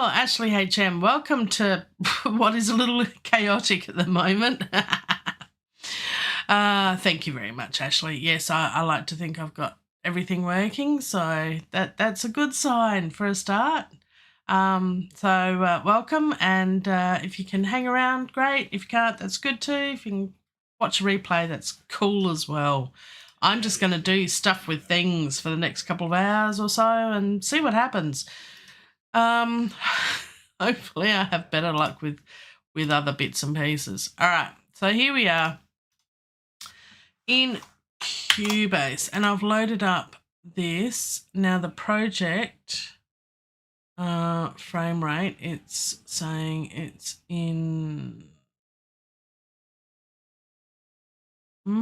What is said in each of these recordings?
Oh, Ashley HM, welcome to what is a little chaotic at the moment. Thank you very much, Ashley. Yes, I like to think I've got everything working, so that's a good sign for a start. Welcome, and if you can hang around, great. If you can't, that's good too. If you can watch a replay, that's cool as well. I'm just going to do stuff with things for the next couple of hours or so and see what happens. Hopefully I have better luck with other bits and pieces. All right, so here we are in Cubase, and I've loaded up this. Now the project frame rate, it's saying it's in so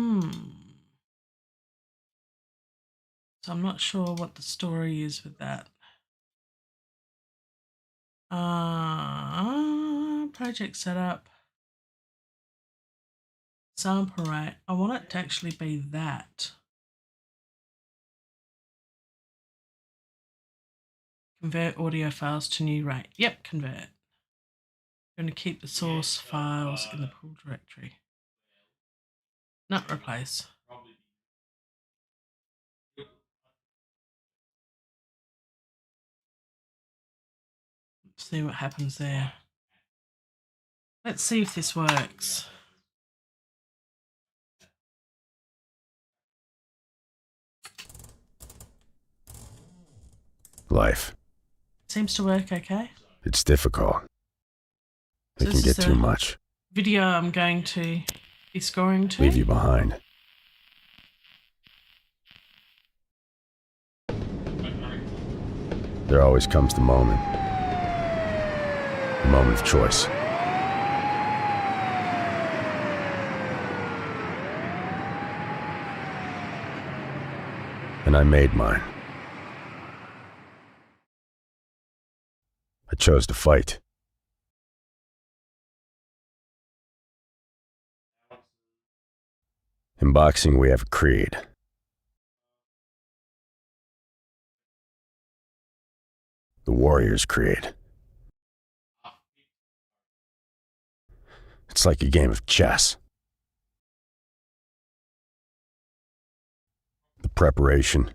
I'm not sure what the story is with that. Project setup, sample rate. I want it to actually be that. Convert audio files to new rate. Yep, convert. I'm going to keep the source files in the pool directory. Not replace. Let's see what happens there. Let's see if this works. Life. Seems to work okay. It's difficult. It can get too much. Video I'm going to be scoring to. Leave you behind. There always comes the moment. The moment of choice. And I made mine. I chose to fight. In boxing, we have a creed. The Warrior's Creed. It's like a game of chess. The preparation.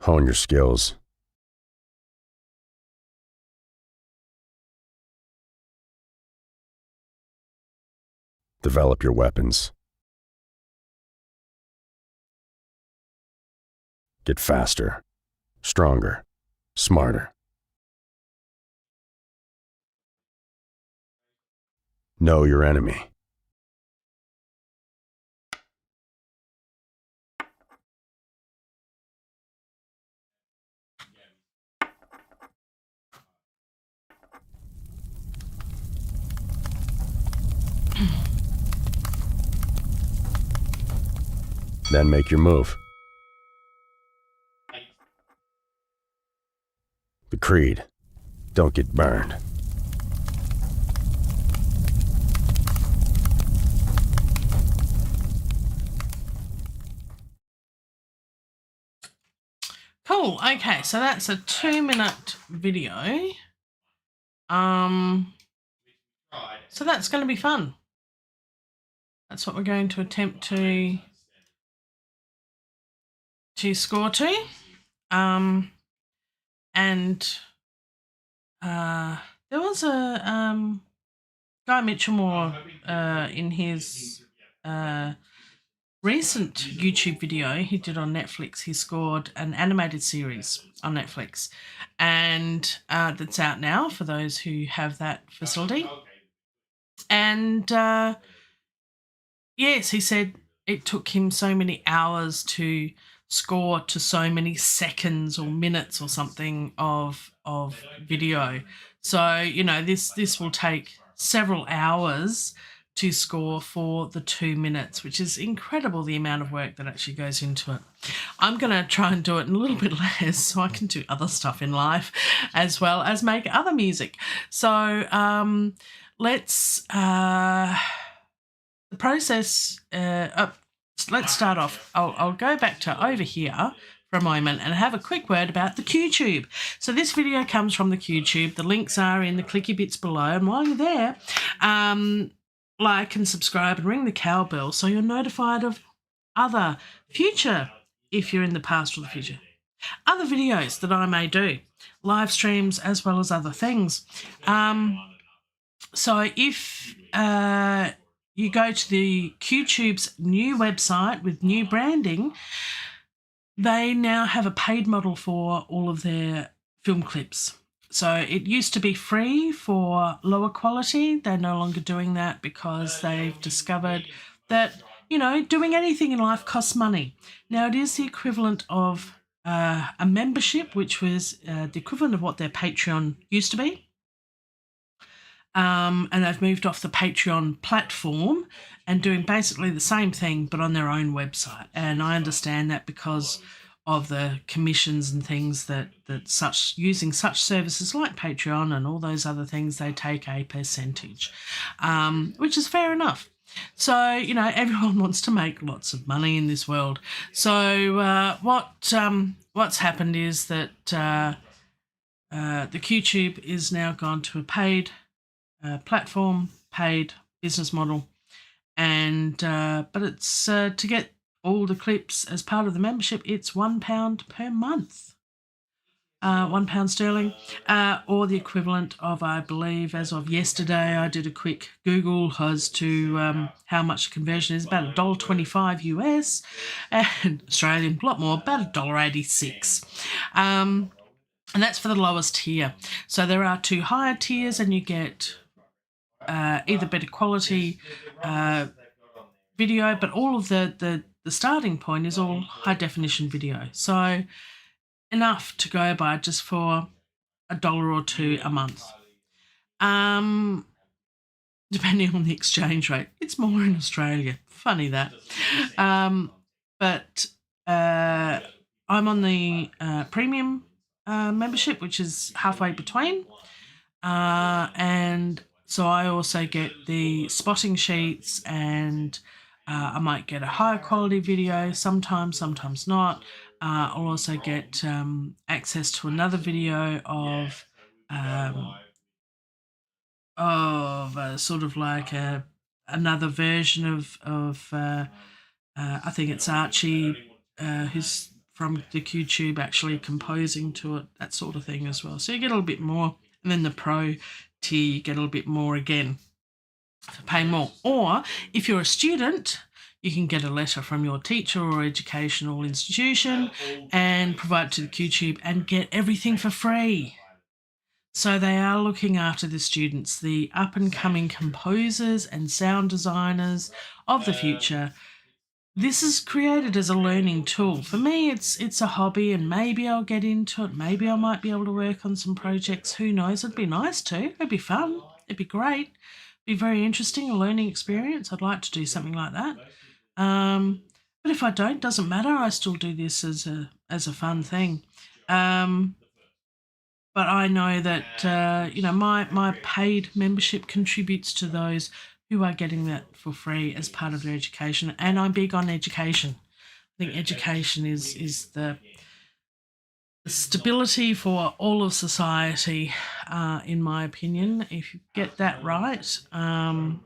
Hone your skills. Develop your weapons. Get faster, stronger, smarter. Know your enemy. Then make your move. The creed. Don't get burned. Cool. Okay, so that's a 2-minute video. So that's going to be fun. That's what we're going to attempt to score to. There was a Guy Mitchellmore in his recent YouTube video he did on Netflix. He scored an animated series on Netflix, and that's out now for those who have that facility. And yes, he said it took him so many hours to score to so many seconds or minutes or something of video. So, you know, this will take several hours to score for the 2 minutes, which is incredible, the amount of work that actually goes into it. I'm going to try and do it in a little bit less so I can do other stuff in life as well as make other music. So let's the process let's start off. I'll go back to over here for for a moment and have a quick word about the QTube. So this video comes from the QTube. The links are in the clicky bits below. And while you're there, like and subscribe and ring the cowbell so you're notified of other future, if you're in the past or the future, other videos that I may do, live streams as well as other things. So if you go to the QTube's new website with new branding, they now have a paid model for all of their film clips. So it used to be free for lower quality. They're no longer doing that because they've discovered that, you know, doing anything in life costs money. Now, it is the equivalent of a membership, which was the equivalent of what their Patreon used to be. And they've moved off the Patreon platform and doing basically the same thing but on their own website. And I understand that because of the commissions and things that using such services like Patreon and all those other things, they take a percentage, which is fair enough. So, you know, everyone wants to make lots of money in this world. So what's happened is that the QTube is now gone to a paid platform, paid business model, and but it's to get all the clips as part of the membership, it's £1 per month, £1 sterling, or the equivalent of, I believe, as of yesterday, I did a quick Google as to how much the conversion is, about $1.25 US, and Australian, a lot more, about $1.86. And that's for the lowest tier. So there are 2 higher tiers, and you get either better quality video, but all of the starting point is all high definition video. So enough to go by just for $1 or $2 a month. Depending on the exchange rate. It's more in Australia. Funny that. But I'm on the premium membership, which is halfway between. And so I also get the spotting sheets, and I might get a higher quality video sometimes not. I'll also get access to another video of sort of like another version of I think it's Archie, who's from the QTube, actually composing to it, that sort of thing as well. So you get a little bit more, and then the pro tier you get a little bit more again to pay more. Or if you're a student, you can get a letter from your teacher or educational institution and provide it to the QTube and get everything for free. So they are looking after the students, the up-and-coming composers and sound designers of the future. This is created as a learning tool. For me, it's a hobby, and maybe I'll get into it. Maybe I might be able to work on some projects. Who knows? It'd be nice to. It'd be fun. It'd be great. It'd be very interesting, a learning experience. I'd like to do something like that. But if I don't, doesn't matter. I still do this as a fun thing. But I know that you know, my paid membership contributes to those who are getting that for free as part of their education. And I'm big on education. I think education is the stability for all of society, in my opinion. If you get that right, then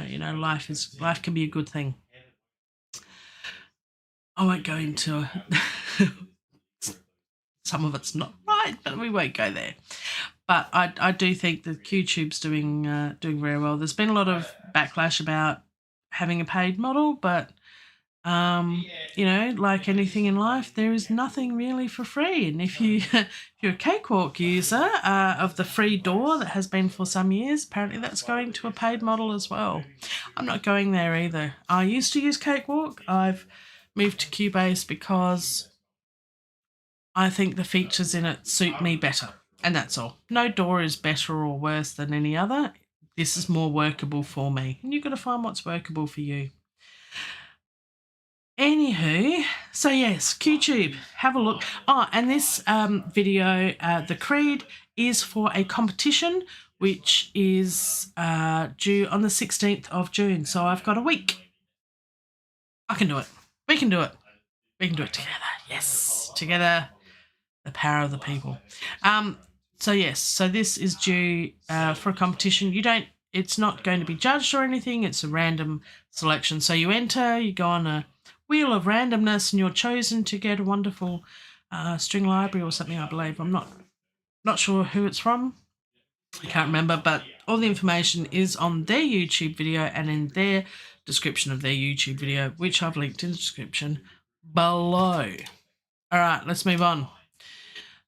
you know, life can be a good thing. I won't go into some of it's not right, but we won't go there. But I do think that QTube's doing very well. There's been a lot of backlash about having a paid model, but you know, like anything in life, there is nothing really for free. And if you're a Cakewalk user of the free door that has been for some years, apparently that's going to a paid model as well. I'm not going there either. I used to use Cakewalk. I've moved to Cubase because I think the features in it suit me better, and that's all. No door is better or worse than any other. This is more workable for me, and you've got to find what's workable for you. Anywho, so yes, QTube, have a look. Oh, and this video, the Creed, is for a competition which is due on the 16th of June. So I've got a week. I can do it. We can do it. We can do it together. Yes, together, the power of the people. So yes, so this is due for a competition. It's not going to be judged or anything. It's a random selection. So you enter, you go on a wheel of randomness, and you're chosen to get a wonderful string library or something, I believe. I'm not sure who it's from. I can't remember, but all the information is on their YouTube video and in their description of their YouTube video, which I've linked in the description below. All right, let's move on.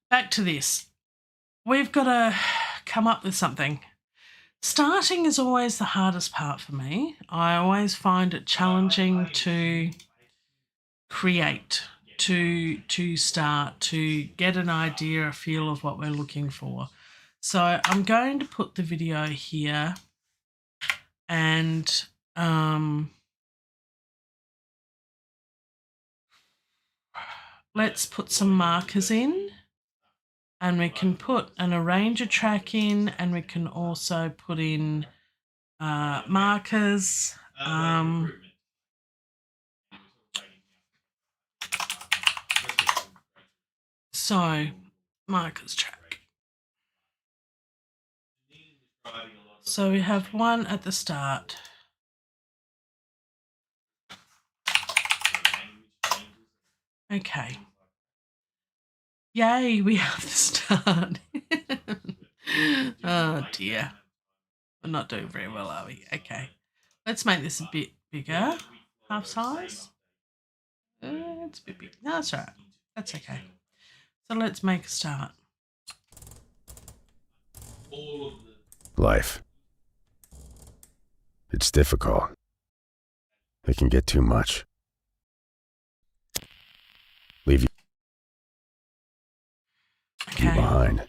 Back to this. We've got to come up with something. Starting is always the hardest part for me. I always find it challenging to create, to start, to get an idea, a feel of what we're looking for. So I'm going to put the video here and let's put some markers in, and we can put an arranger track in, and we can also put in markers. So markers track. So we have one at the start. Okay. Yay, we have the start. Oh dear. We're not doing very well, are we? Okay. Let's make this a bit bigger. Half size. It's a bit big. No, that's all right. That's okay. So let's make a start. Life. It's difficult. It can get too much. Leave you behind.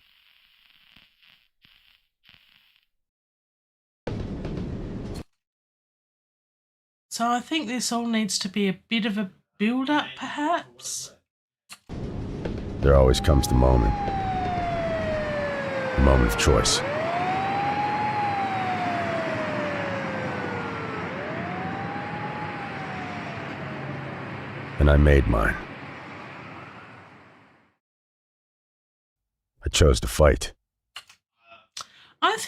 So I think this all needs to be a bit of a build-up, perhaps. There always comes the moment of choice. And I made mine. I chose to fight. I'm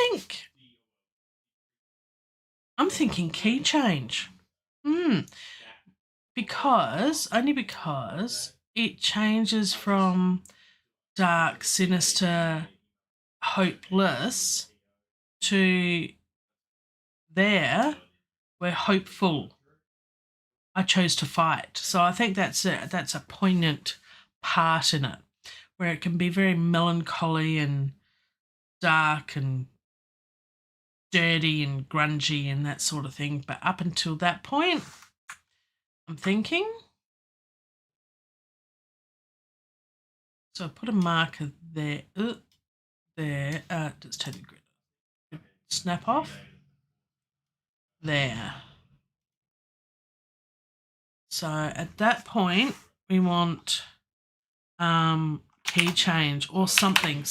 thinking key change. Because it changes from dark, sinister, hopeless to there, we're hopeful. I chose to fight. So I think that's a poignant part in it, where it can be very melancholy and dark and dirty and grungy and that sort of thing. But up until that point, I'm thinking. So I put a marker there. There. Just turn the grid. Snap off. There. So at that point, we want key change or something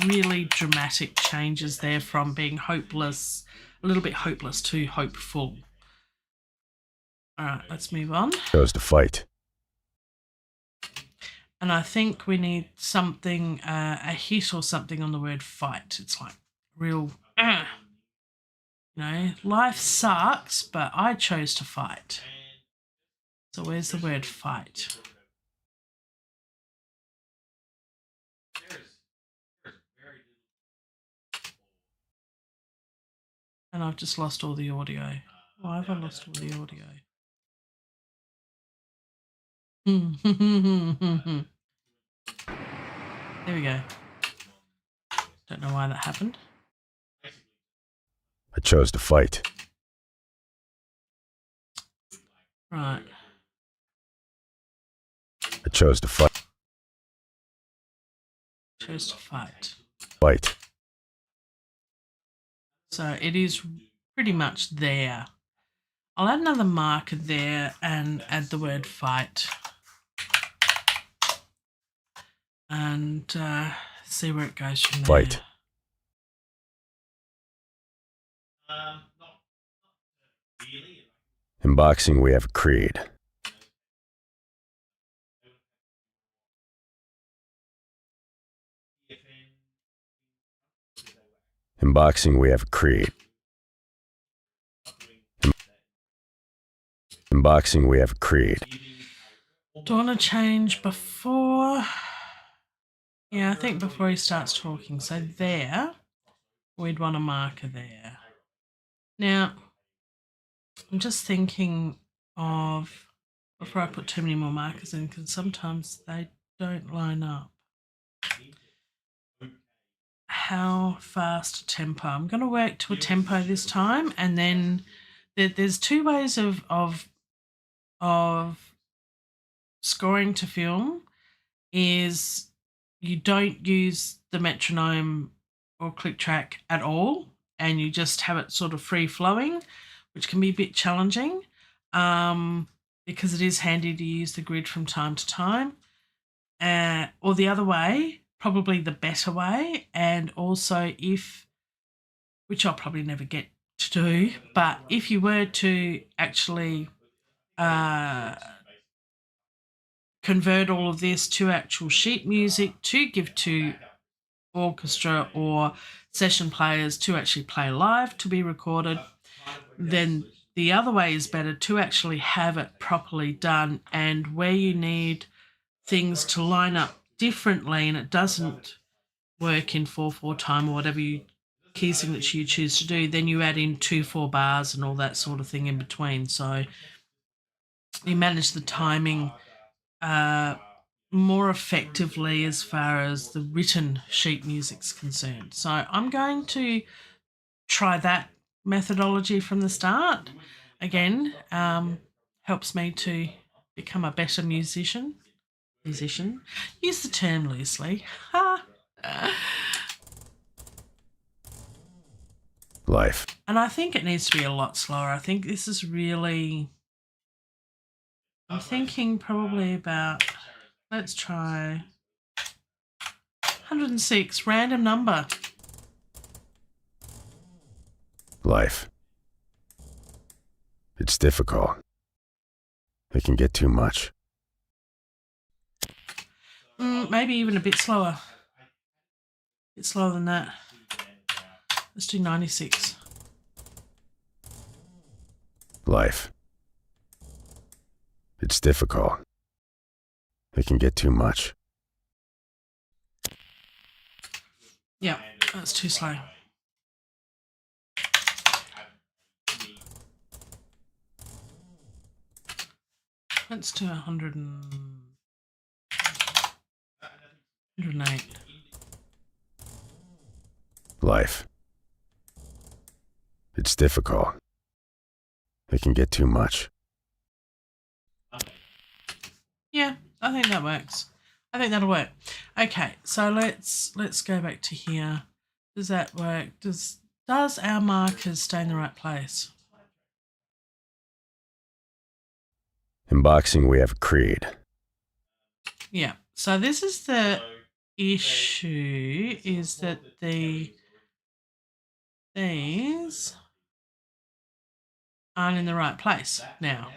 really dramatic changes there from being hopeless, a little bit hopeless to hopeful. All right, let's move on. Chose to fight. And I think we need something, a hit or something on the word fight. It's like real, life sucks, but I chose to fight. So where's the word fight? And I've just lost all the audio. Why have I lost all the audio? There we go. Don't know why that happened. I chose to fight. Right. I chose to fight. Chose to fight. Fight. So it is pretty much there. I'll add another marker there and add the word fight. And see where it goes from there. Fight. In boxing, we have a creed. In boxing, we have a creed. In boxing, we have a creed. Do I want to change before? Yeah, I think before he starts talking. So there, we'd want a marker there. Now, I'm just thinking of, before I put too many more markers in, because sometimes they don't line up. How fast a tempo? I'm going to work to a tempo this time, and then there's two ways of scoring to film. Is you don't use the metronome or click track at all, and you just have it sort of free flowing, which can be a bit challenging because it is handy to use the grid from time to time. Or the other way, probably the better way, and also which I'll probably never get to do, but if you were to actually convert all of this to actual sheet music to give to orchestra or session players to actually play live, to be recorded, then the other way is better, to actually have it properly done, and where you need things to line up differently and it doesn't work in 4/4 time or whatever key signature you choose to do, then you add in 2/4 bars and all that sort of thing in between. So you manage the timing more effectively as far as the written sheet music's concerned. So I'm going to try that methodology from the start. Again, helps me to become a better musician. Use the term loosely. Life. And I think it needs to be a lot slower. I think this is really... I'm thinking probably about... Let's try 106, random number. Life. It's difficult. It can get too much. Maybe even a bit slower. A bit slower than that. Let's do 96. Life. It's difficult. It can get too much. Yeah, that's too slow. Let's do 108. Life. It's difficult. It can get too much. Yeah, I think that works. I think that'll work. Okay, so let's go back to here. Does that work? Does our markers stay in the right place? In boxing, we have a creed. Yeah. So this is the issue, is that these aren't in the right place now.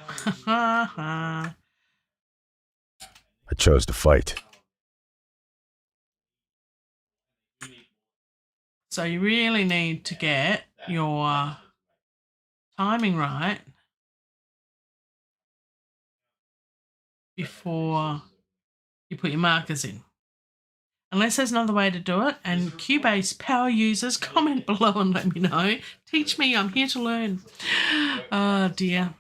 I chose to fight. So you really need to get your timing right before you put your markers in. Unless there's another way to do it, and Cubase power users, comment below and let me know. Teach me, I'm here to learn. Oh dear.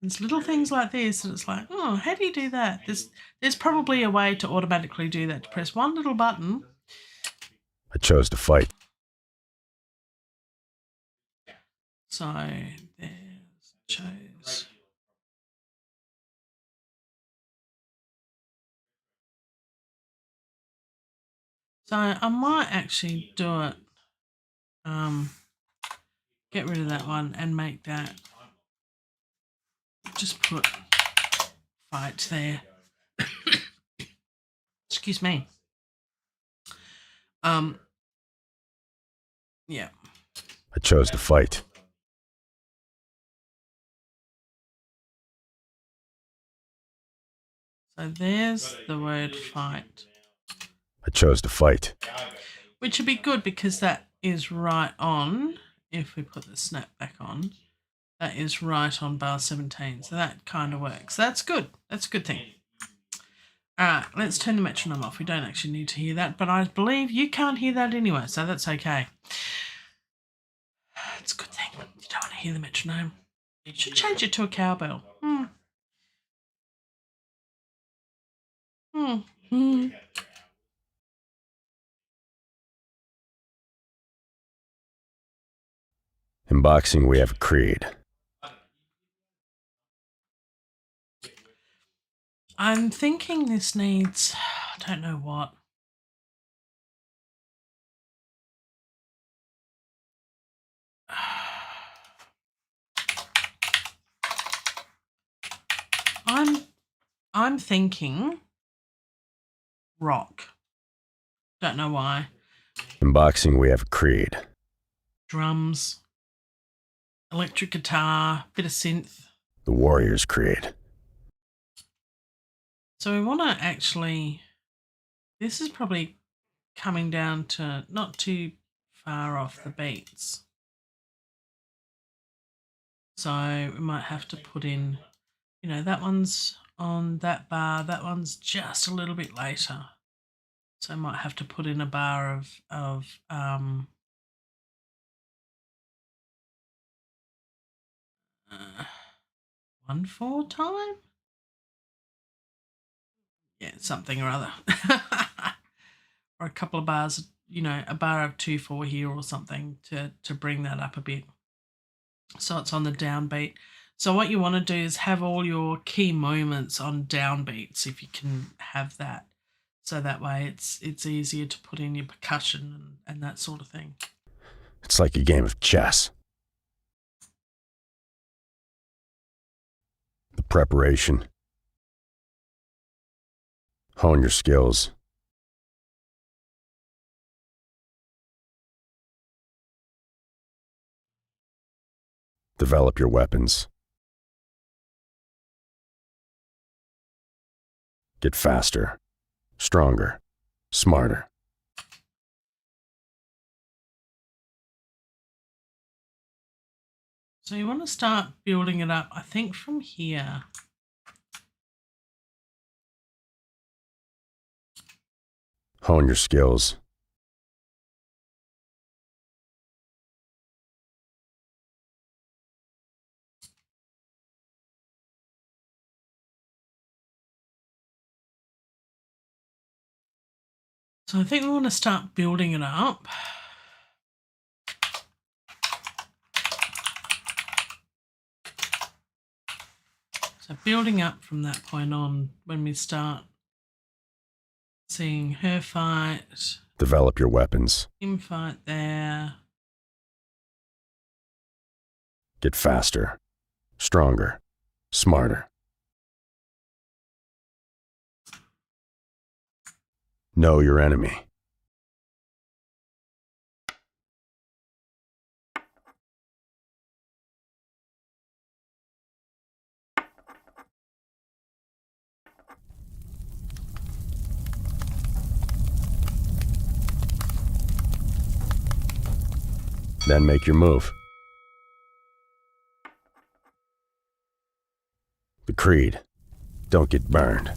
There's little things like this and it's like, oh, how do you do that? There's probably a way to automatically do that, to press one little button. I chose to fight. So there's chose. So I might actually do it, get rid of that one and make that, just put fight there. Excuse me. Yeah. I chose to fight. So there's the word fight. I chose to fight. which would be good because that is right on. If we put the snap back on, that is right on bar 17. So that kind of works. That's good. That's a good thing. All right, let's turn the metronome off. We don't actually need to hear that, but I believe you can't hear that anyway, so that's okay. It's a good thing. You don't want to hear the metronome. You should change it to a cowbell. In boxing, we have a creed. I'm thinking this needs, I don't know what. I'm thinking rock. Don't know why. In boxing, we have a creed. Drums, electric guitar, bit of synth. The Warrior's Creed. So we want to actually, this is probably coming down to not too far off the beats. So we might have to put in, you know, that one's on that bar, that one's just a little bit later. So I might have to put in a bar of 1/4 time. Yeah, something or other. Or a couple of bars, you know, a bar of 2/4 here or something to bring that up a bit. So it's on the downbeat. So what you want to do is have all your key moments on downbeats if you can have that. So that way it's easier to put in your percussion and that sort of thing. It's like a game of chess. The preparation. Hone your skills. Develop your weapons. Get faster, stronger, smarter. So you want to start building it up, I think, from here. Hone your skills. So I think we want to start building it up. So building up from that point on, when we start seeing her fight. Develop your weapons. Him fight there. Get faster, stronger, smarter. Know your enemy. Then make your move. The creed. Don't get burned.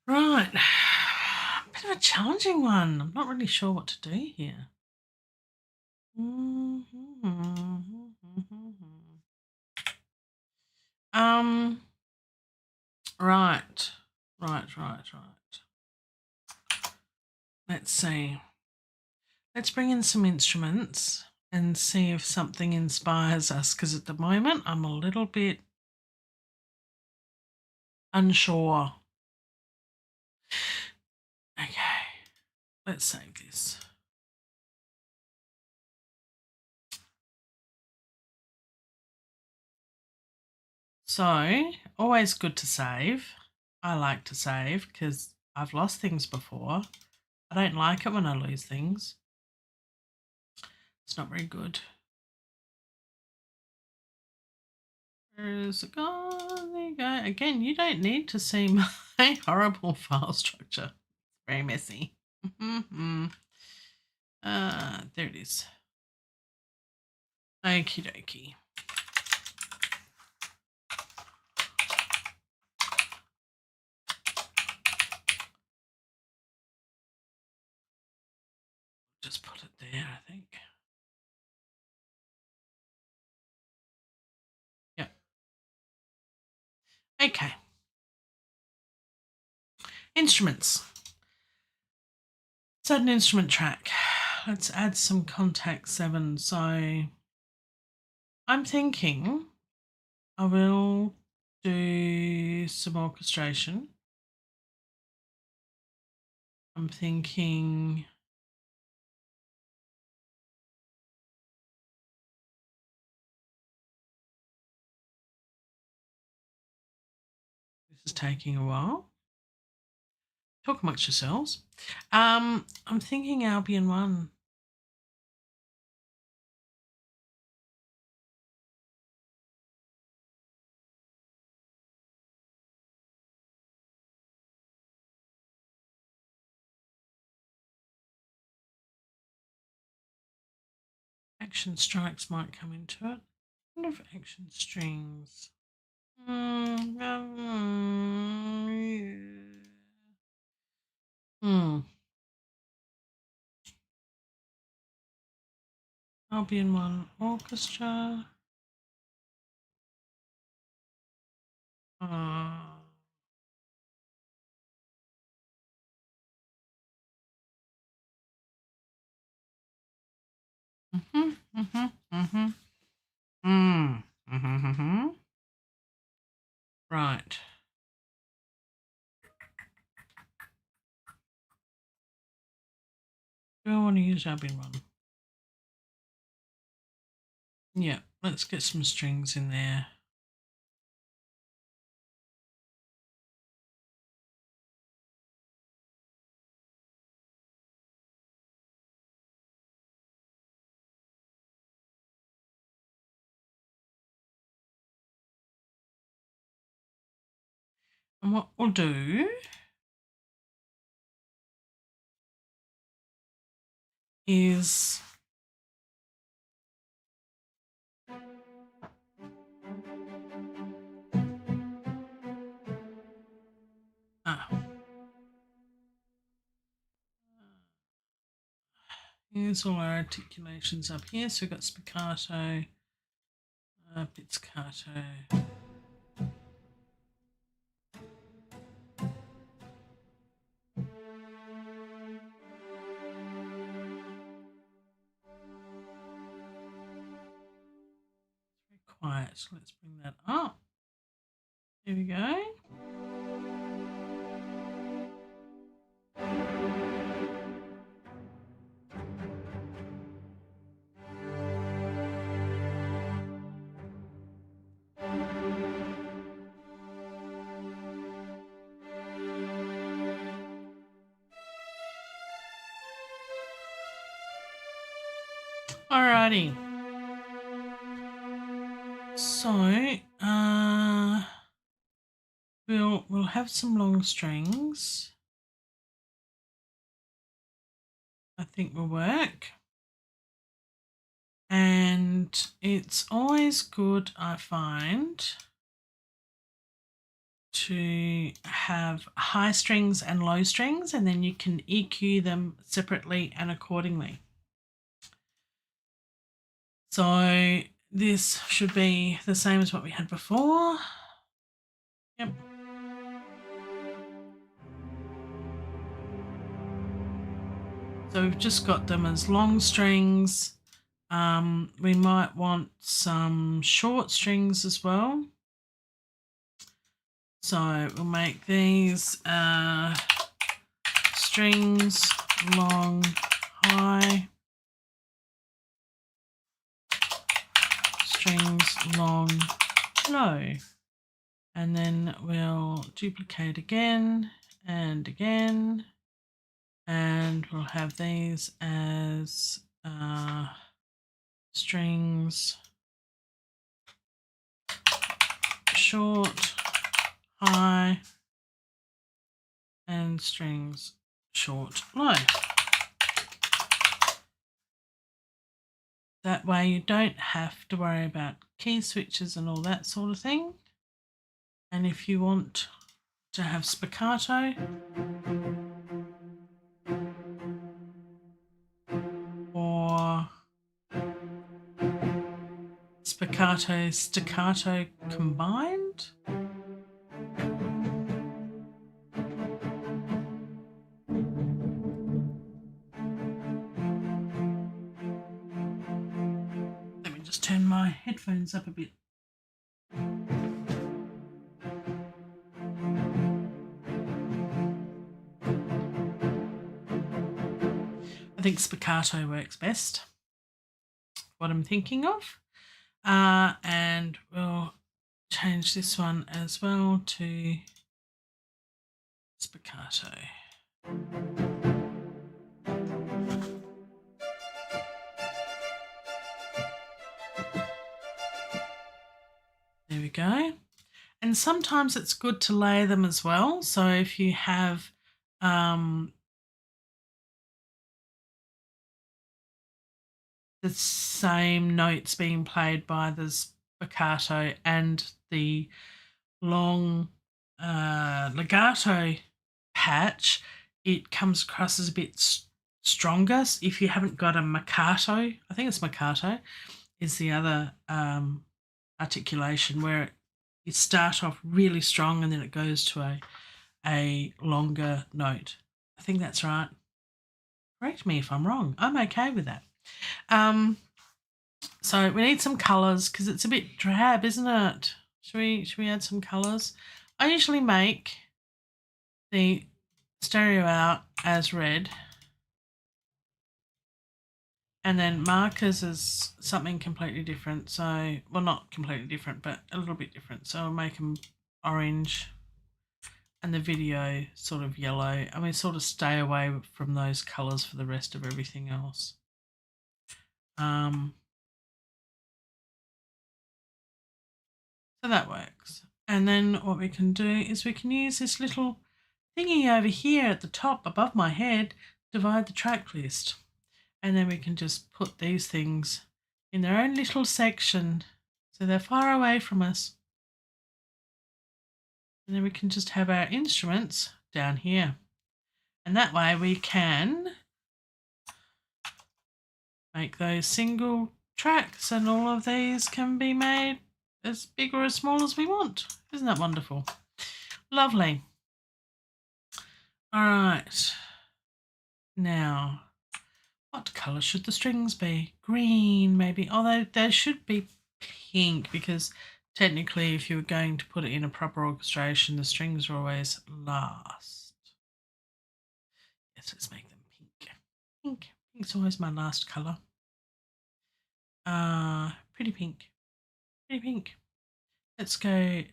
Right. Bit of a challenging one. I'm not really sure what to do here. Right. Let's see. Let's bring in some instruments and see if something inspires us, because at the moment I'm a little bit unsure. Okay, let's save this. So, always good to save. I like to save because I've lost things before. I don't like it when I lose things. It's not very good. Where is it gone? There you go. Again, you don't need to see my horrible file structure. It's very messy. There it is. Okie dokie. Just put it there, I think. Yep. Okay. Instruments. Let's add an instrument track. Let's add some contact 7. So I'm thinking I will do some orchestration. I'm thinking this is taking a while. Talk amongst yourselves. I'm thinking Albion 1. Action strikes might come into it. I wonder if action strings. Albion 1 orchestra. Right. Do I want to use Albion 1? Yeah, let's get some strings in there. And what we'll do is here's all our articulations up here. So we've got spiccato, pizzicato. Quiet, so let's bring that up. There we go. Alrighty. So we'll have some long strings. I think will work. And it's always good, I find, to have high strings and low strings, and then you can EQ them separately and accordingly. So this should be the same as what we had before. Yep. So we've just got them as long strings. We might want some short strings as well. So we'll make these strings long, high, strings long, low. And then we'll duplicate again and again. And we'll have these as strings short, high, and strings short, low. That way you don't have to worry about key switches and all that sort of thing. And if you want to have spiccato or spiccato, staccato combined, let me just turn my headphones up a bit. I think spiccato works best, what I'm thinking of. And we'll change this one as well to spiccato. There we go. And sometimes it's good to layer them as well. So if you have the same notes being played by the spiccato and the long legato patch, it comes across as a bit stronger. If you haven't got a marcato, I think it's marcato, is the other articulation where you start off really strong and then it goes to a longer note. I think that's right. Correct me if I'm wrong. I'm okay with that. So we need some colours because it's a bit drab, isn't it? Should we add some colours? I usually make the stereo out as red and then markers as something completely different. So, well, not completely different, but a little bit different. So I'll make them orange and the video sort of yellow. I mean, sort of stay away from those colours for the rest of everything else. So that works. And then what we can do is we can use this little thingy over here at the top above my head, divide the track list. And then we can just put these things in their own little section so they're far away from us. And then we can just have our instruments down here. And that way we can make those single tracks and all of these can be made as big or as small as we want. Isn't that wonderful? Lovely. All right. Now, what colour should the strings be? Green, maybe. Although they should be pink because technically if you were going to put it in a proper orchestration, the strings are always last. Yes, let's make them pink. Pink. Pink's always my last colour. Pretty pink. Pretty pink. Let's go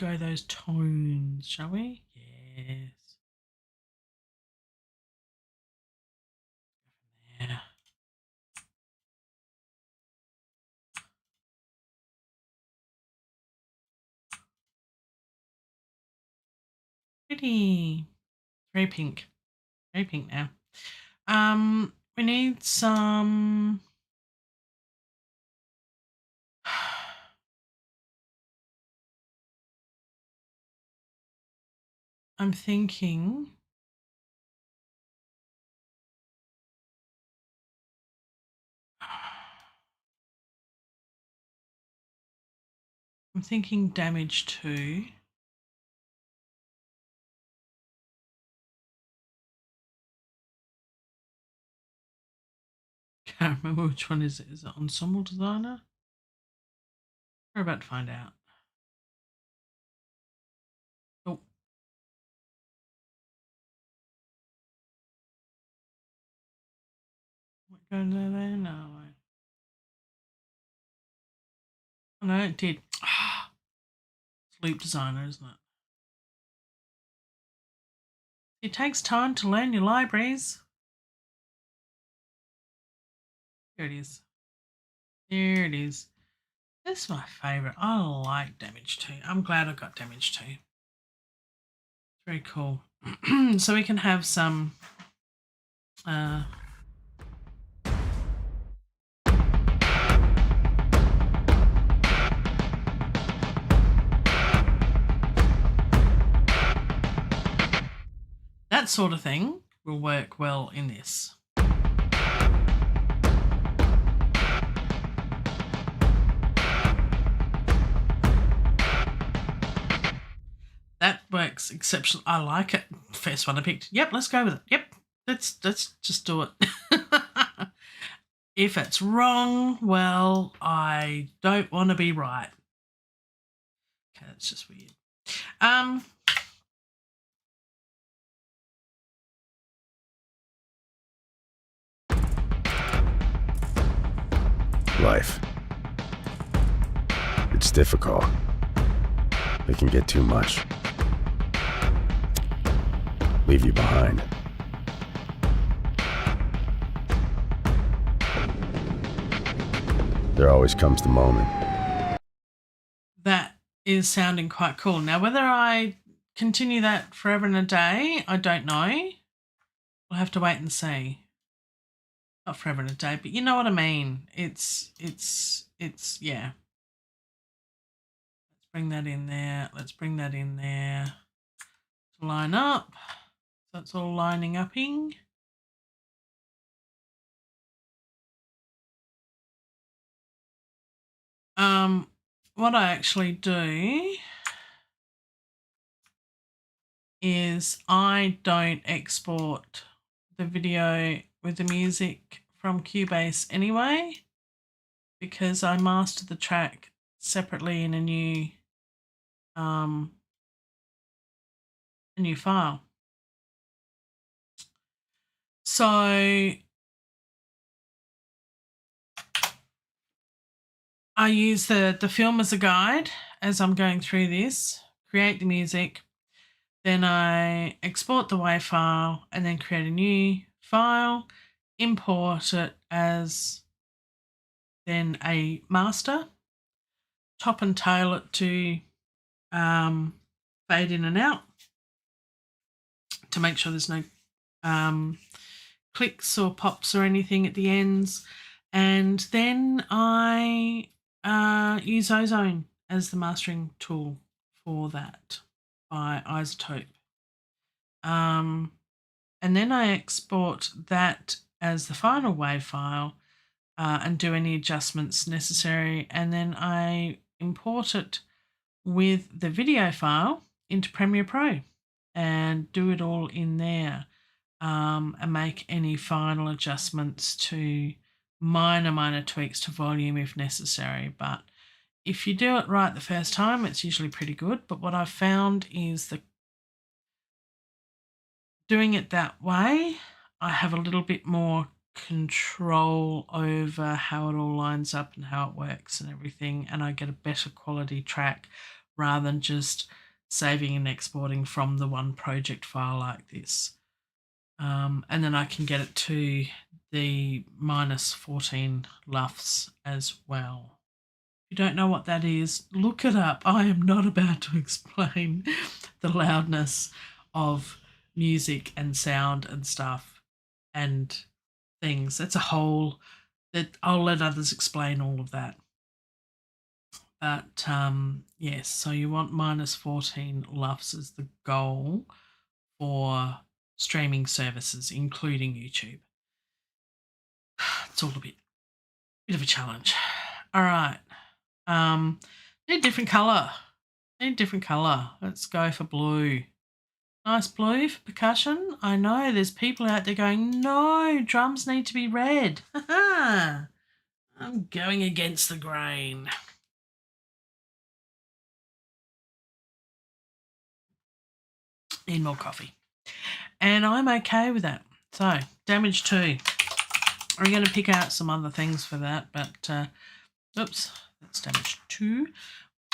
those tones, shall we? Yes. Yeah. Pretty. Very pink. Very pink now. We need some I'm thinking damage 2. Can't remember which one is it. Is it Ensemble Designer? We're about to find out. Oh. What goes there? No. Oh, no, it did. It's Loop Designer, isn't it? It takes time to learn your libraries. Here it is. There it is. This is my favourite. I like damage 2. I'm glad I got damage 2. Very cool. So we can have some that sort of thing will work well in this. That works exceptionally. I like it. First one I picked. Yep, let's go with it. Yep, let's just do it. If it's wrong, well, I don't want to be right. Okay, that's just weird. Life. It's difficult. It can get too much. Leave you behind. There always comes the moment. That is sounding quite cool. Now, whether I continue that forever and a day, I don't know. We'll have to wait and see. Not forever and a day, but you know what I mean. It's yeah. Let's bring that in there. Let's bring that in there to line up. So it's all lining upping. What I actually do is I don't export the video with the music from Cubase anyway, because I master the track separately in a new file. So I use the film as a guide as I'm going through this, create the music, then I export the WAV file and then create a new file, import it as then a master, top and tail it to fade in and out to make sure there's no clicks or pops or anything at the ends. And then I use Ozone as the mastering tool for that by Isotope. And then I export that as the final WAV file and do any adjustments necessary. And then I import it with the video file into Premiere Pro and do it all in there and make any final adjustments to minor tweaks to volume if necessary. But if you do it right the first time, it's usually pretty good. But what I've found is that doing it that way, I have a little bit more control over how it all lines up and how it works and everything, and I get a better quality track rather than just saving and exporting from the one project file like this. And then I can get it to the -14 LUFS as well. If you don't know what that is, look it up. I am not about to explain the loudness of music and sound and stuff and things. That's a whole that I'll let others explain all of that. But yes, so you want -14 LUFS as the goal for streaming services, including YouTube. It's all a bit of a challenge. All right. Need a different colour. Let's go for blue. Nice blue for percussion. I know there's people out there going, no, drums need to be red. I'm going against the grain. Need more coffee. And I'm okay with that. So, damage 2. I'm going to pick out some other things for that, but oops, that's damage 2.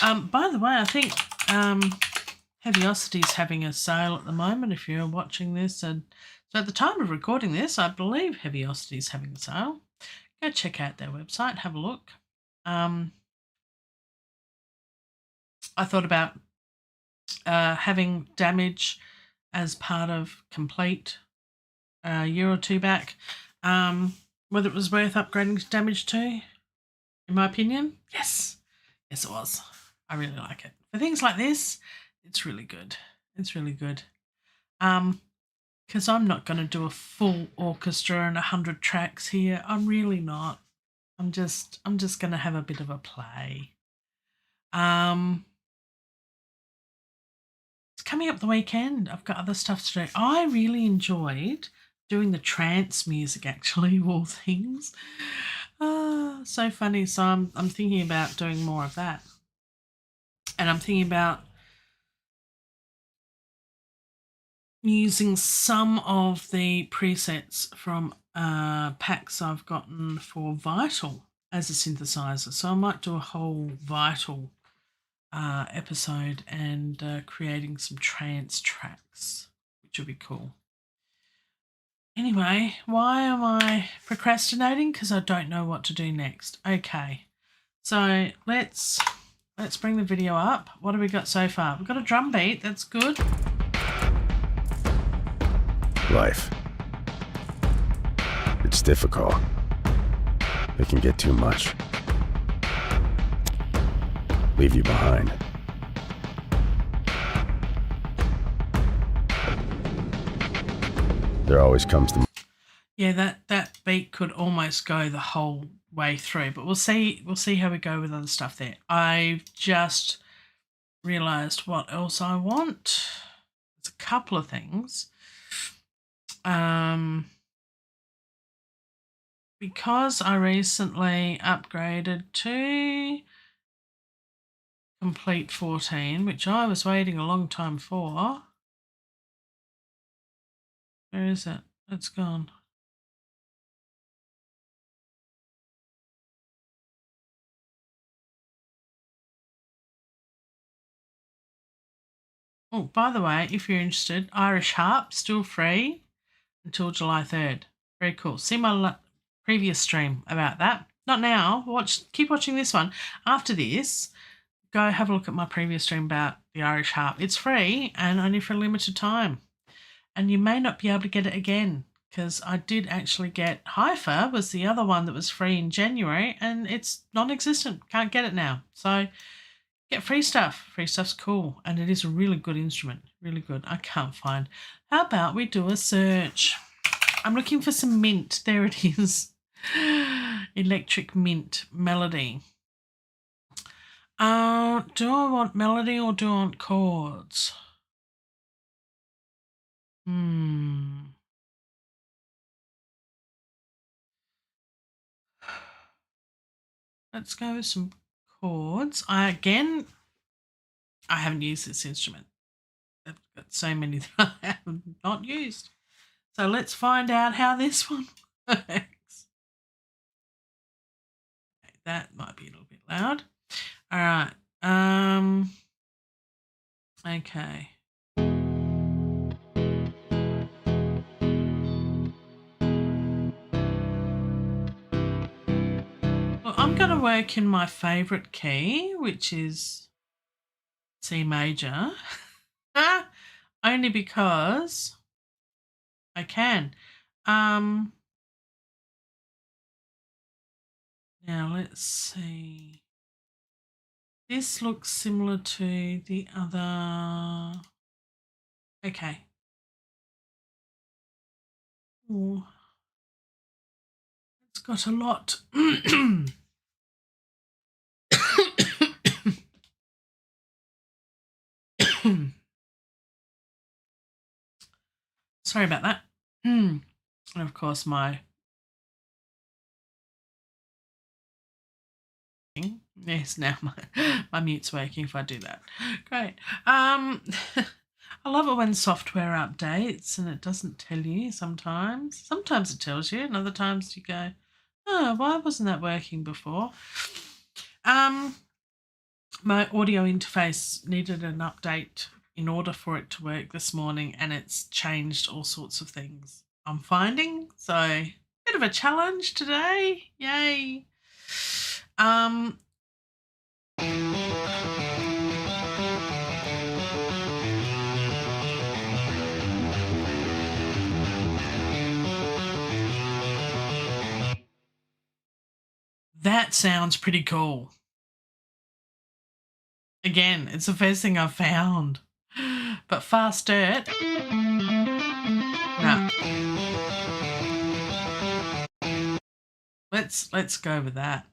By the way, I think Heaviosity is having a sale at the moment if you're watching this. And so at the time of recording this, I believe Heaviosity is having a sale. Go check out their website, have a look. I thought about having damage as part of complete a year or two back. Whether it was worth upgrading to damage to, in my opinion, yes. Yes, it was. I really like it. For things like this, it's really good. It's really good. Because I'm not going to do a full orchestra and 100 tracks here. I'm really not. I'm just going to have a bit of a play. It's coming up the weekend. I've got other stuff to do. I really enjoyed doing the trance music, actually, of all things. So funny. So I'm thinking about doing more of that. And I'm thinking about using some of the presets from packs I've gotten for Vital as a synthesizer. So I might do a whole Vital episode and creating some trance tracks, which would be cool. Anyway, why am I procrastinating? Because I don't know what to do next. Okay, so let's bring the video up. What have we got so far? We've got a drum beat. That's good. Life. It's difficult. It can get too much. Leave you behind. There always comes the... Yeah, that beat could almost go the whole way through, but we'll see how we go with other stuff there. I've just realised what else I want. There's a couple of things. Because I recently upgraded to Complete 14, which I was waiting a long time for. Where is it? It's gone. Oh, by the way, if you're interested, Irish Harp, still free until July 3rd. Very cool. See my previous stream about that. Not now. Keep watching this one. After this, go have a look at my previous stream about the Irish Harp. It's free and only for a limited time. And you may not be able to get it again, because I did actually get Haifa was the other one that was free in January, and it's non-existent. Can't get it now. So get free stuff. Free stuff's cool, and it is a really good instrument. Really good. I can't find. How about we do a search? I'm looking for some mint. There it is. Electric mint melody. Do I want melody or do I want chords? Let's go with some chords. I haven't used this instrument. I've got so many that I have not used. So let's find out how this one works. Okay, that might be a little bit loud. All right. Okay. Well, I'm going to work in my favourite key, which is C major. Only because I can. Now let's see. This looks similar to the other. Okay. Oh, it's got a lot. Sorry about that. And of course my yes, now my mute's working if I do that. Great. I love it when software updates and it doesn't tell you sometimes. Sometimes it tells you and other times you go, oh, why wasn't that working before? My audio interface needed an update in order for it to work this morning, and it's changed all sorts of things I'm finding. So bit of a challenge today. Yay. that sounds pretty cool. Again, it's the first thing I've found. But Fast Dirt, no. Let's go with that.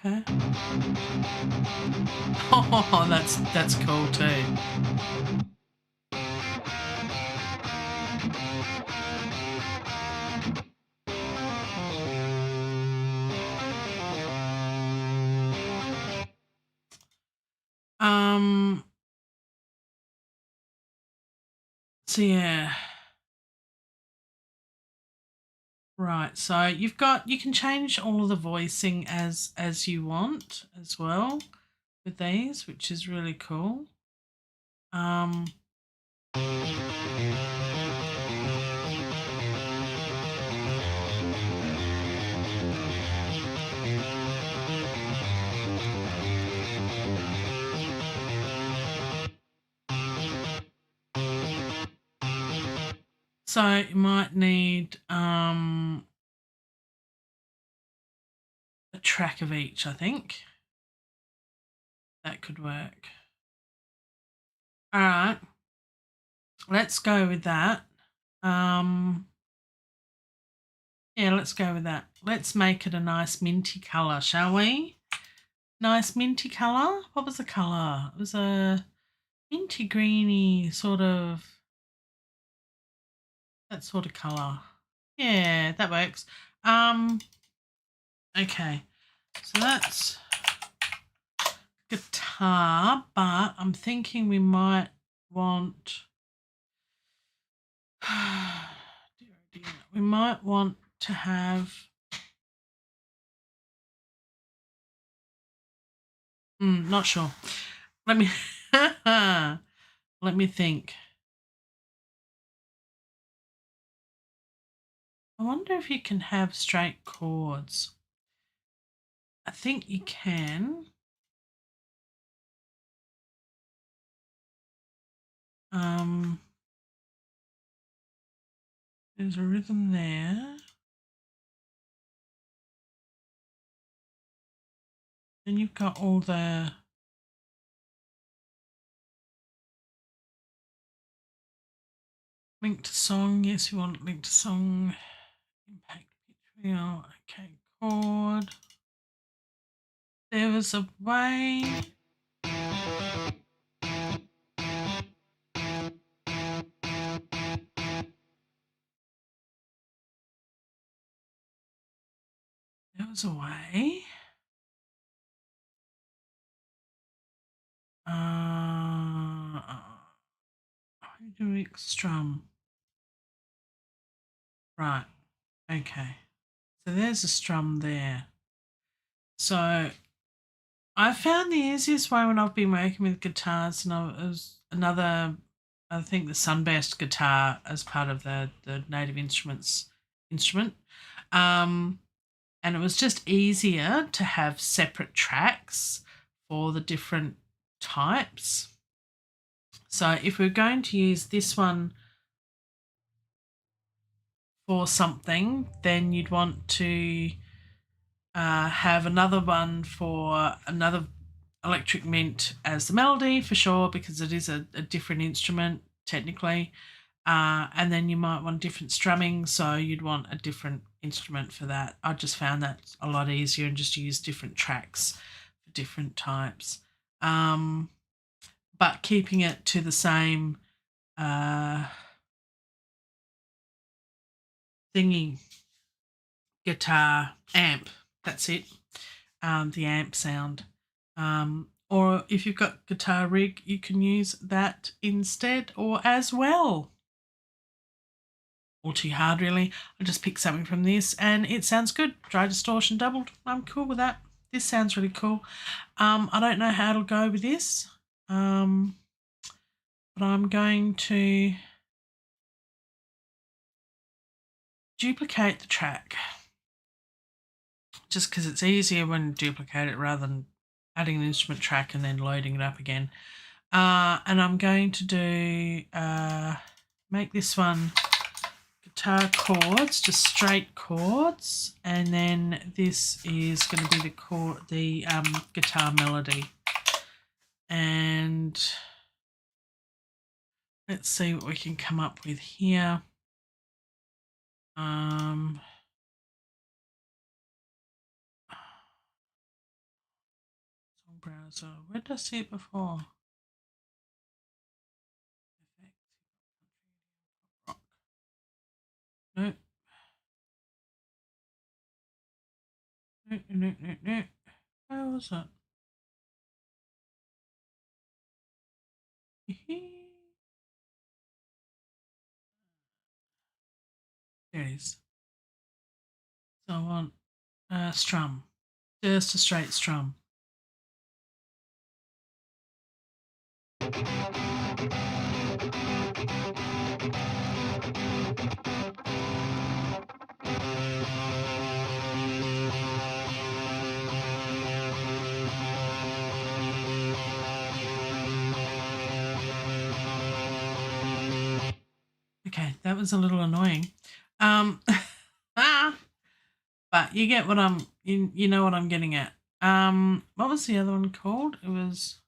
Okay. Oh, that's cool too. So yeah. Right. So you can change all of the voicing as you want as well with these, which is really cool. So you might need a track of each, I think. That could work. All right. Let's go with that. Yeah, let's go with that. Let's make it a nice minty colour, shall we? Nice minty colour. What was the colour? It was a minty greeny sort of, that sort of colour. Yeah, that works. Okay, so that's guitar, but I'm thinking we might want we might want to have not sure. Let me let me think. I wonder if you can have straight chords. I think you can. There's a rhythm there. Then you've got all the link to song. Yes, we want link to song. Impact pitch wheel. Okay, chord. There was a way. There was a way. Hydraulic strum. Right. Okay. So there's a strum there. So I found the easiest way when I've been working with guitars, and it was another, I think, the Sunburst guitar as part of the Native Instruments instrument. And it was just easier to have separate tracks for the different types. So if we're going to use this one for something, then you'd want to have another one for another electric mint as the melody for sure, because it is a different instrument technically. And then you might want different strumming, so you'd want a different instrument for that. I just found that a lot easier and just use different tracks for different types. But keeping it to the same thingy, guitar amp, that's it, the amp sound. Or if you've got guitar rig, you can use that instead or as well. All too hard, really. I just picked something from this and it sounds good. Dry distortion doubled. I'm cool with that. this sounds really cool. I don't know how it'll go with this, but I'm going to duplicate the track just because it's easier when you duplicate it rather than adding an instrument track and then loading it up again. And I'm going to do make this one guitar chords, just straight chords, and then this is going to be the guitar melody. And let's see what we can come up with here. Song browser. Where did I see it before? Nope. No. Where was it? There it is. So I want strum. Just a straight strum. Okay, that was a little annoying. But you get what you know what I'm getting at. What was the other one called? It was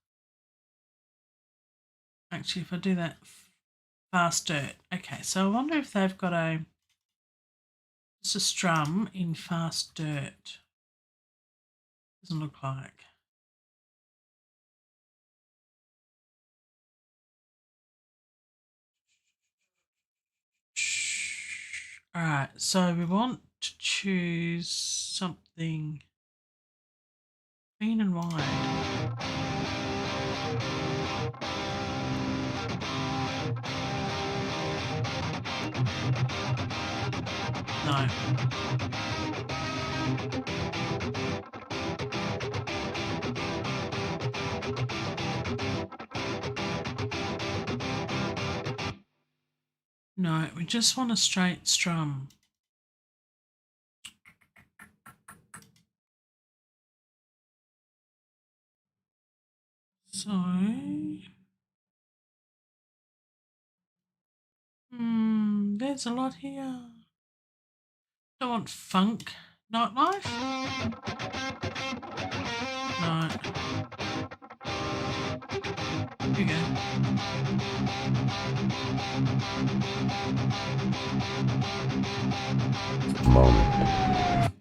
actually, if I do that, Fast Dirt. Okay, so I wonder if they've got just a strum in Fast Dirt. Doesn't look like. All right, so we want to choose something green and wide. No. No, we just want a straight strum. So, there's a lot here. Don't want funk, nightlife. No. Here we go. Moment.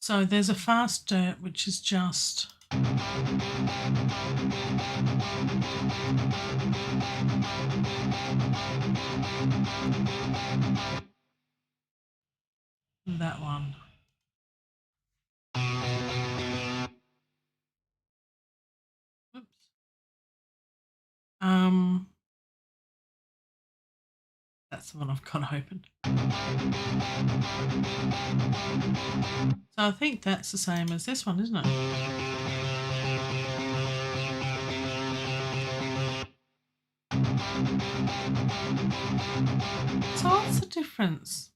So there's a Fast Dirt, which is just that one. Oops. That's the one I've got open. So I think that's the same as this one, isn't it? So what's the difference?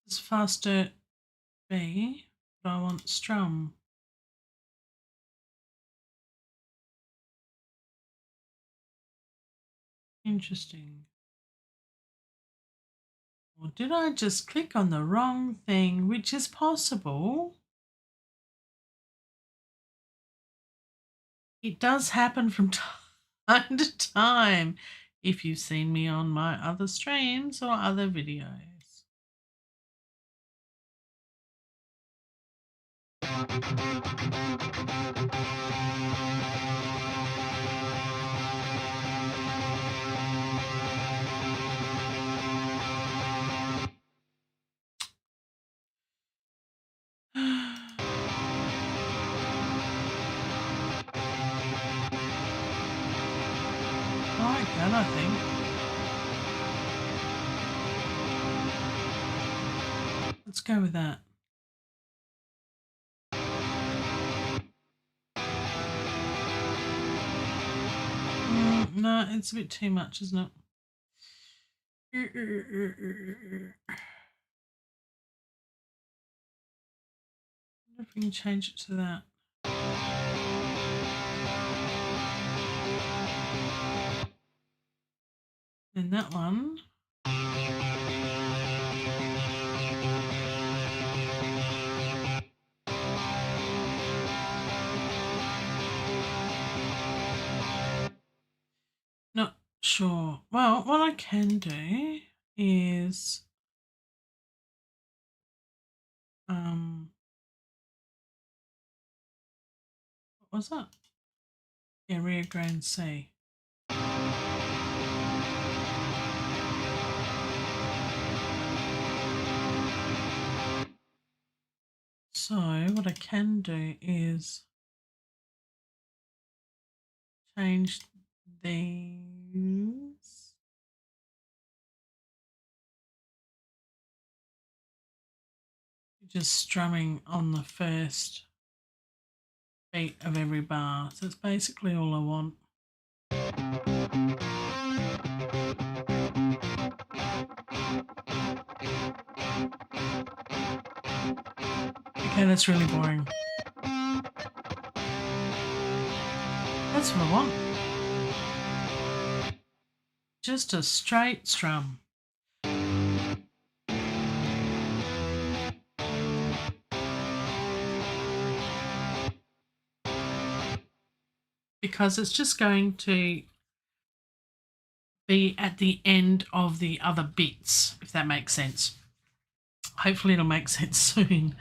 It's Fast Dirt B, but I want strum. Interesting. Or did I just click on the wrong thing, which is possible? It does happen from time to time if you've seen me on my other streams or other videos. Like that, I think. Let's go with that. No, it's a bit too much, isn't it? I wonder if we can change it to that. Then that one. Not sure. Well, what I can do is what was that? Yeah, Rio Grande C. So what I can do is change these. Just strumming on the first beat of every bar. So it's basically all I want. Okay, that's really boring. That's what I want. Just a straight strum. Because it's just going to be at the end of the other bits, if that makes sense. Hopefully it'll make sense soon.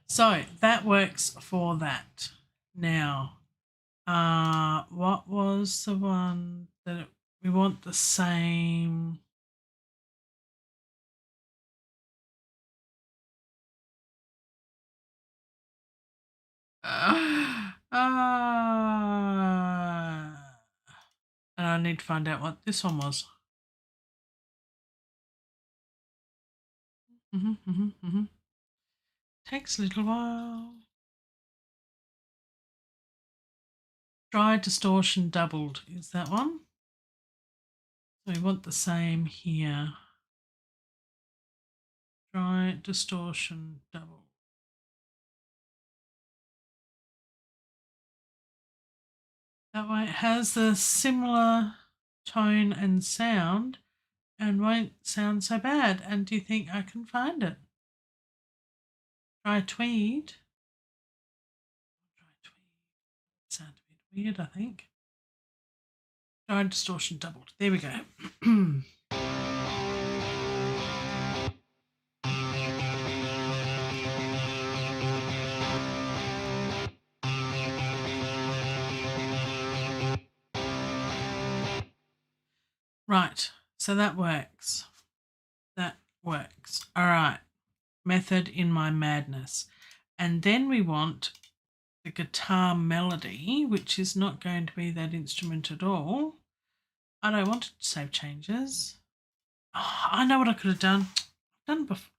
So that works for that. Now, what was the one that we want the same? And I need to find out what this one was. Takes a little while. Dry distortion doubled is that one. So we want the same here. Dry distortion doubled. That way it has the similar tone and sound and won't sound so bad. And do you think I can find it? Dry tweed. Dry tweed. Sound a bit weird, I think. Dry distortion doubled. There we go. Right, so that works. That works. All right, method in my madness. And then we want the guitar melody, which is not going to be that instrument at all. I don't want to save changes. Oh, I know what I could have done. I've done before.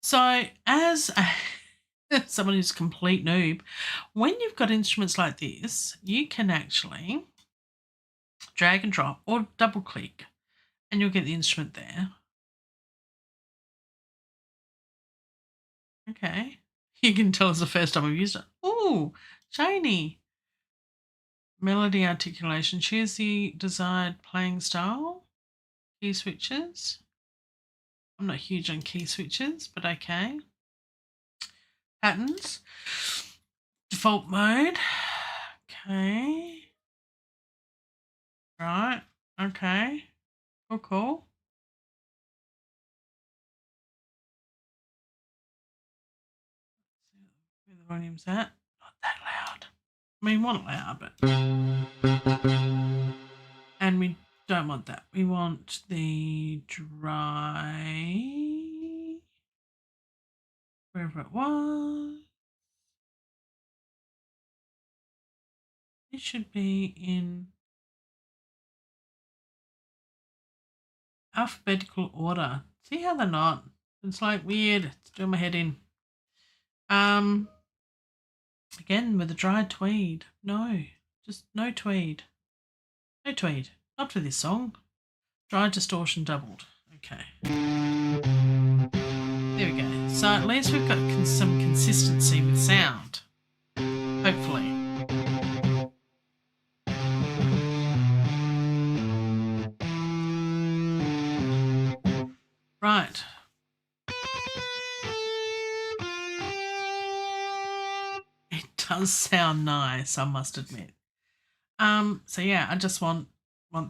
So as someone who's a complete noob, when you've got instruments like this, you can actually drag and drop or double click and you'll get the instrument there. Okay. You can tell it's the first time I've used it. Ooh, shiny. Melody articulation. Choose the desired playing style. Key switches. I'm not huge on key switches, but okay. Patterns. Default mode. Okay. Right. Okay. Cool. Where the volume's at. Not that loud. I mean, want it loud, but. And we don't want that. We want the dry. Wherever it was. It should be in alphabetical order. See how they're not? It's like weird. It's doing my head in. Again with the dry tweed. No, just no tweed. No tweed. Not for this song. Dry distortion doubled. Okay. There we go. So at least we've got some consistency with sound. Hopefully. Right. It does sound nice, I must admit. So yeah, I just want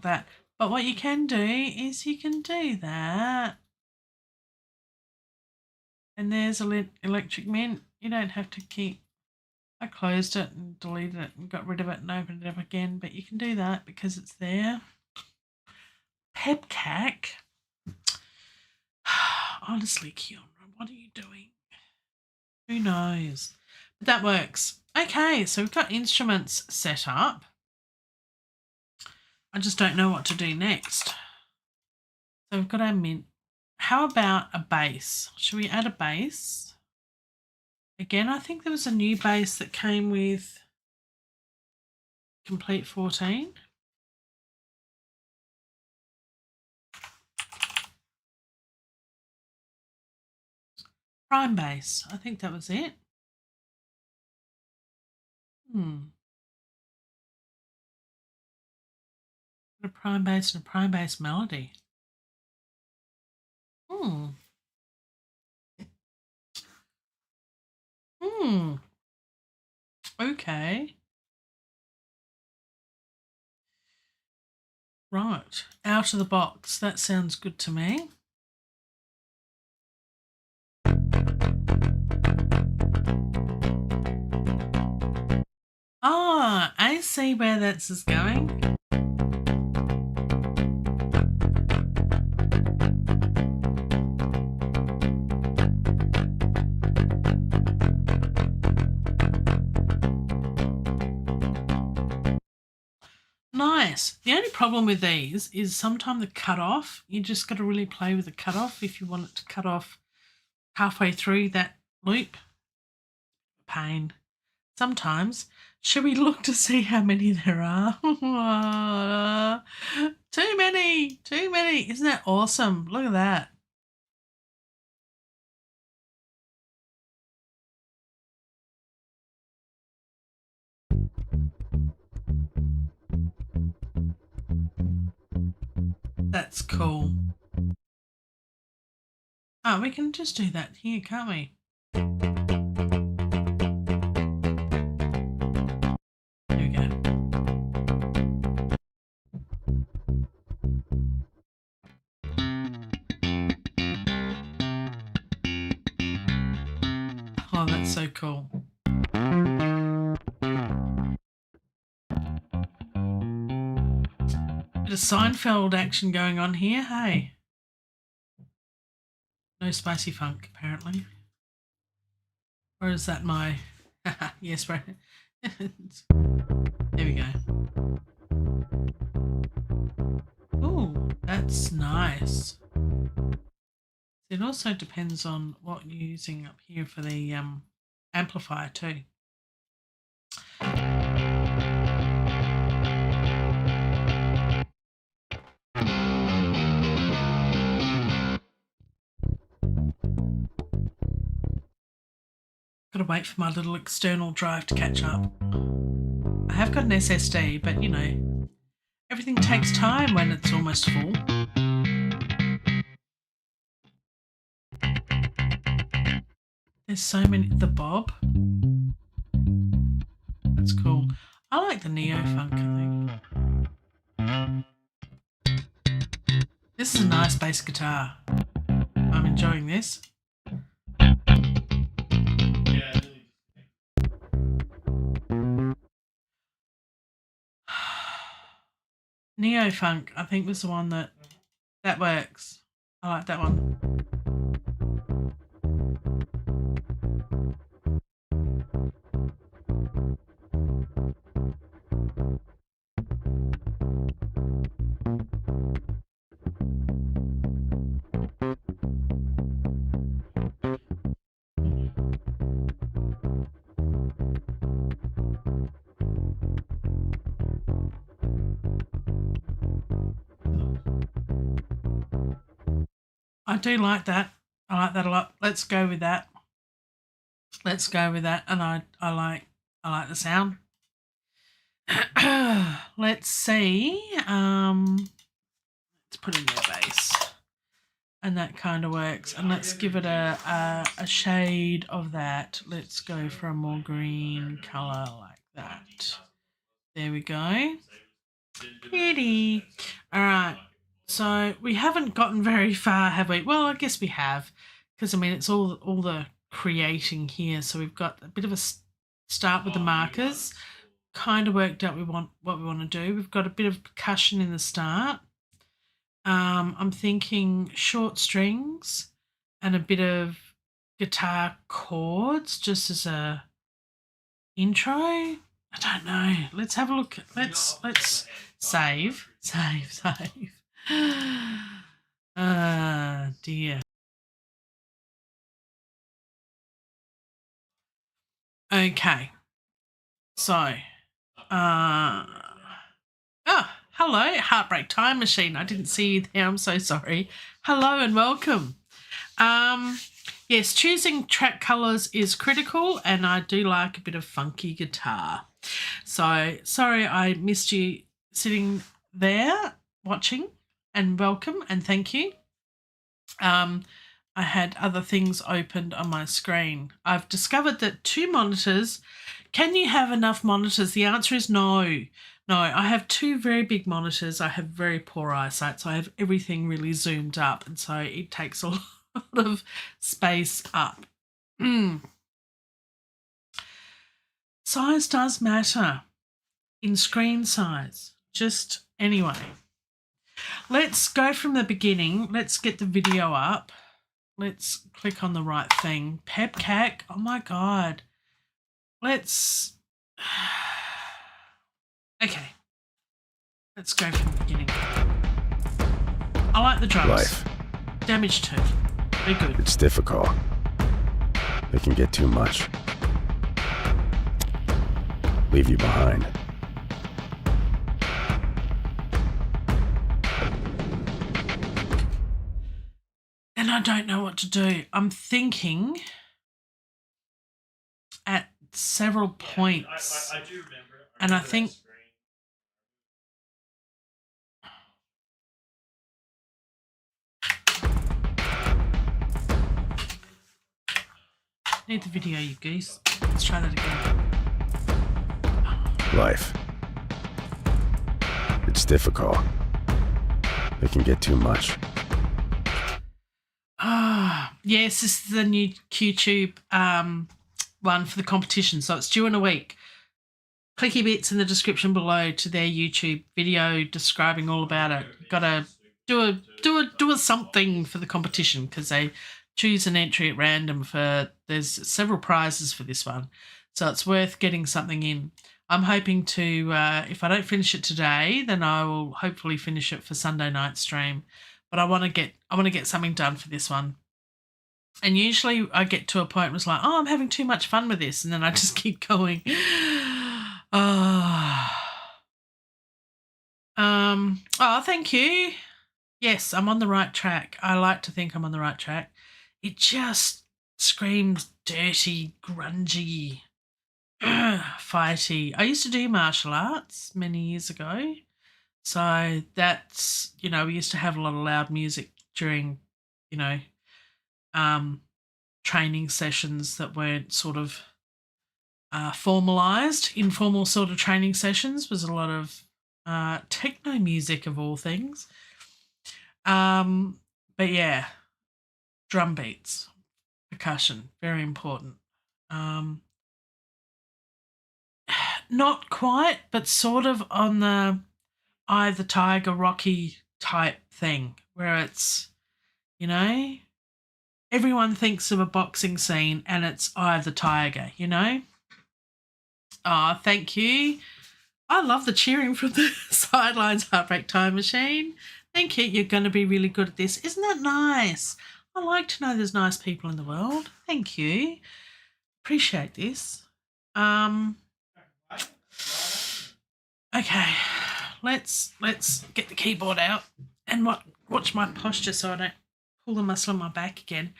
that. But what you can do is you can do that. And there's a electric mint. You don't have to keep. I closed it and deleted it and got rid of it and opened it up again, but you can do that because it's there. Pepcac. Honestly, Keeonra, what are you doing? Who knows? But that works. Okay, so we've got instruments set up. I just don't know what to do next. So we've got our mint. How about a bass? Should we add a bass? Again, I think there was a new bass that came with Complete 14. Prime bass. I think that was it. A prime bass and a prime bass melody. Okay. Right. Out of the box. That sounds good to me. Ah, I see where this is going. Nice. The only problem with these is sometimes the cut off. You just got to really play with the cut off if you want it to cut off halfway through that loop. Pain. Sometimes. Should we look to see how many there are? Too many. Too many. Isn't that awesome? Look at that. That's cool. Oh, we can just do that here, can't we? There we go. Oh, that's so cool. Bit of Seinfeld action going on here, hey? No spicy funk, apparently. Or is that my... yes, right. There we go. Ooh, that's nice. It also depends on what you're using up here for the amplifier too. Got to wait for my little external drive to catch up. I have got an SSD, but you know, everything takes time when it's almost full. There's so many. The Bob. That's cool. I like the neo-funk, I think. This is a nice bass guitar. I'm enjoying this. Neo-funk, I think, was the one that works. I like that one. I do like that. I like that a lot. Let's go with that. Let's go with that. And I like the sound. Let's see. Let's put in their bass. And that kind of works. And let's give it a shade of that. Let's go for a more green colour like that. There we go. Pretty. All right. So we haven't gotten very far, have we? Well, I guess we have, because I mean it's all the creating here. So we've got a bit of a start with the markers. Kind of worked out what we want to do. We've got a bit of percussion in the start. I'm thinking short strings and a bit of guitar chords just as a intro. I don't know. Let's have a look. Let's save. Dear. Okay. So, hello, Heartbreak Time Machine. I didn't see you there. I'm so sorry. Hello and welcome. Yes, choosing track colours is critical, and I do like a bit of funky guitar. So, sorry I missed you sitting there watching, and welcome and thank you. I had other things opened on my screen. I've discovered that 2 monitors. Can you have enough monitors? The answer is no. No, I have 2 very big monitors. I have very poor eyesight, so I have everything really zoomed up, and so it takes a lot of space up. Size does matter in screen size. Just anyway. Let's go from the beginning. Let's get the video up. Let's click on the right thing. Pepcac. Oh my God. Let's. Okay. Let's go from the beginning. I like the drums. Life. Damage 2. Very good. It's difficult. It can get too much. Leave you behind. And I don't know what to do. I'm thinking at several points. I do remember. And I think need the video, you goose. Let's try that again. Life. It's difficult. It can get too much. Yes, this is the new QTube one for the competition. So it's due in a week. Clicky bits in the description below to their YouTube video describing all about it. Got to do a something for the competition, because they choose an entry at random there's several prizes for this one. So it's worth getting something in. I'm hoping to, if I don't finish it today, then I will hopefully finish it for Sunday night stream. But I want to get something done for this one. And usually I get to a point where it's like, oh, I'm having too much fun with this, and then I just keep going. Oh, thank you. Yes, I'm on the right track. I like to think I'm on the right track. It just screams dirty, grungy, fighty. I used to do martial arts many years ago. So that's, we used to have a lot of loud music during, training sessions that weren't sort of formalised. Informal sort of training sessions was a lot of techno music of all things. But yeah, drum beats, percussion, very important. Not quite, but sort of on the Eye of the Tiger, Rocky type thing, where it's, everyone thinks of a boxing scene and it's Eye of the Tiger, Oh, thank you. I love the cheering from the sidelines, Heartbreak Time Machine. Thank you. You're going to be really good at this. Isn't that nice? I like to know there's nice people in the world. Thank you. Appreciate this. Okay. Let's get the keyboard out and watch my posture so I don't pull the muscle in my back again.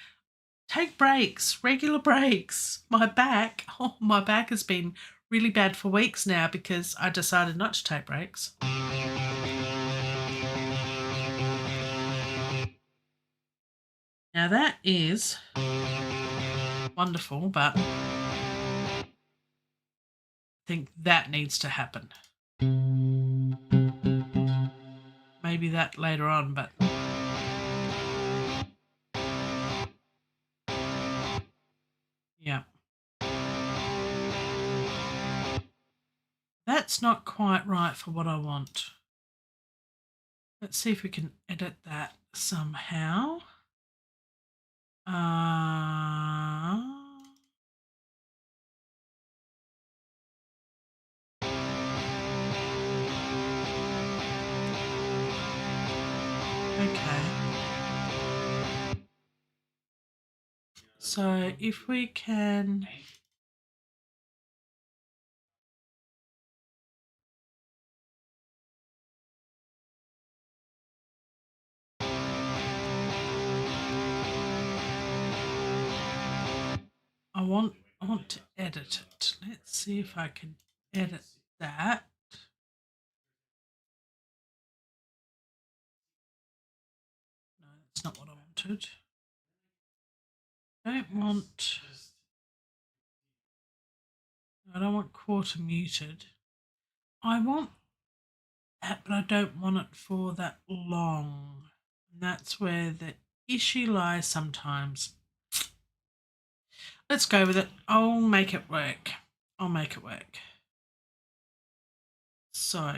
Take breaks, regular breaks. My back has been really bad for weeks now because I decided not to take breaks. Now that is wonderful, but I think that needs to happen. Maybe that later on, but yeah. That's not quite right for what I want. Let's see if we can edit that somehow. Okay. So if we can... I want to edit it. Let's see if I can edit that. No, that's not what I wanted. I don't want quarter muted. I want that, but I don't want it for that long. And that's where the issue lies sometimes. Let's go with it. I'll make it work. So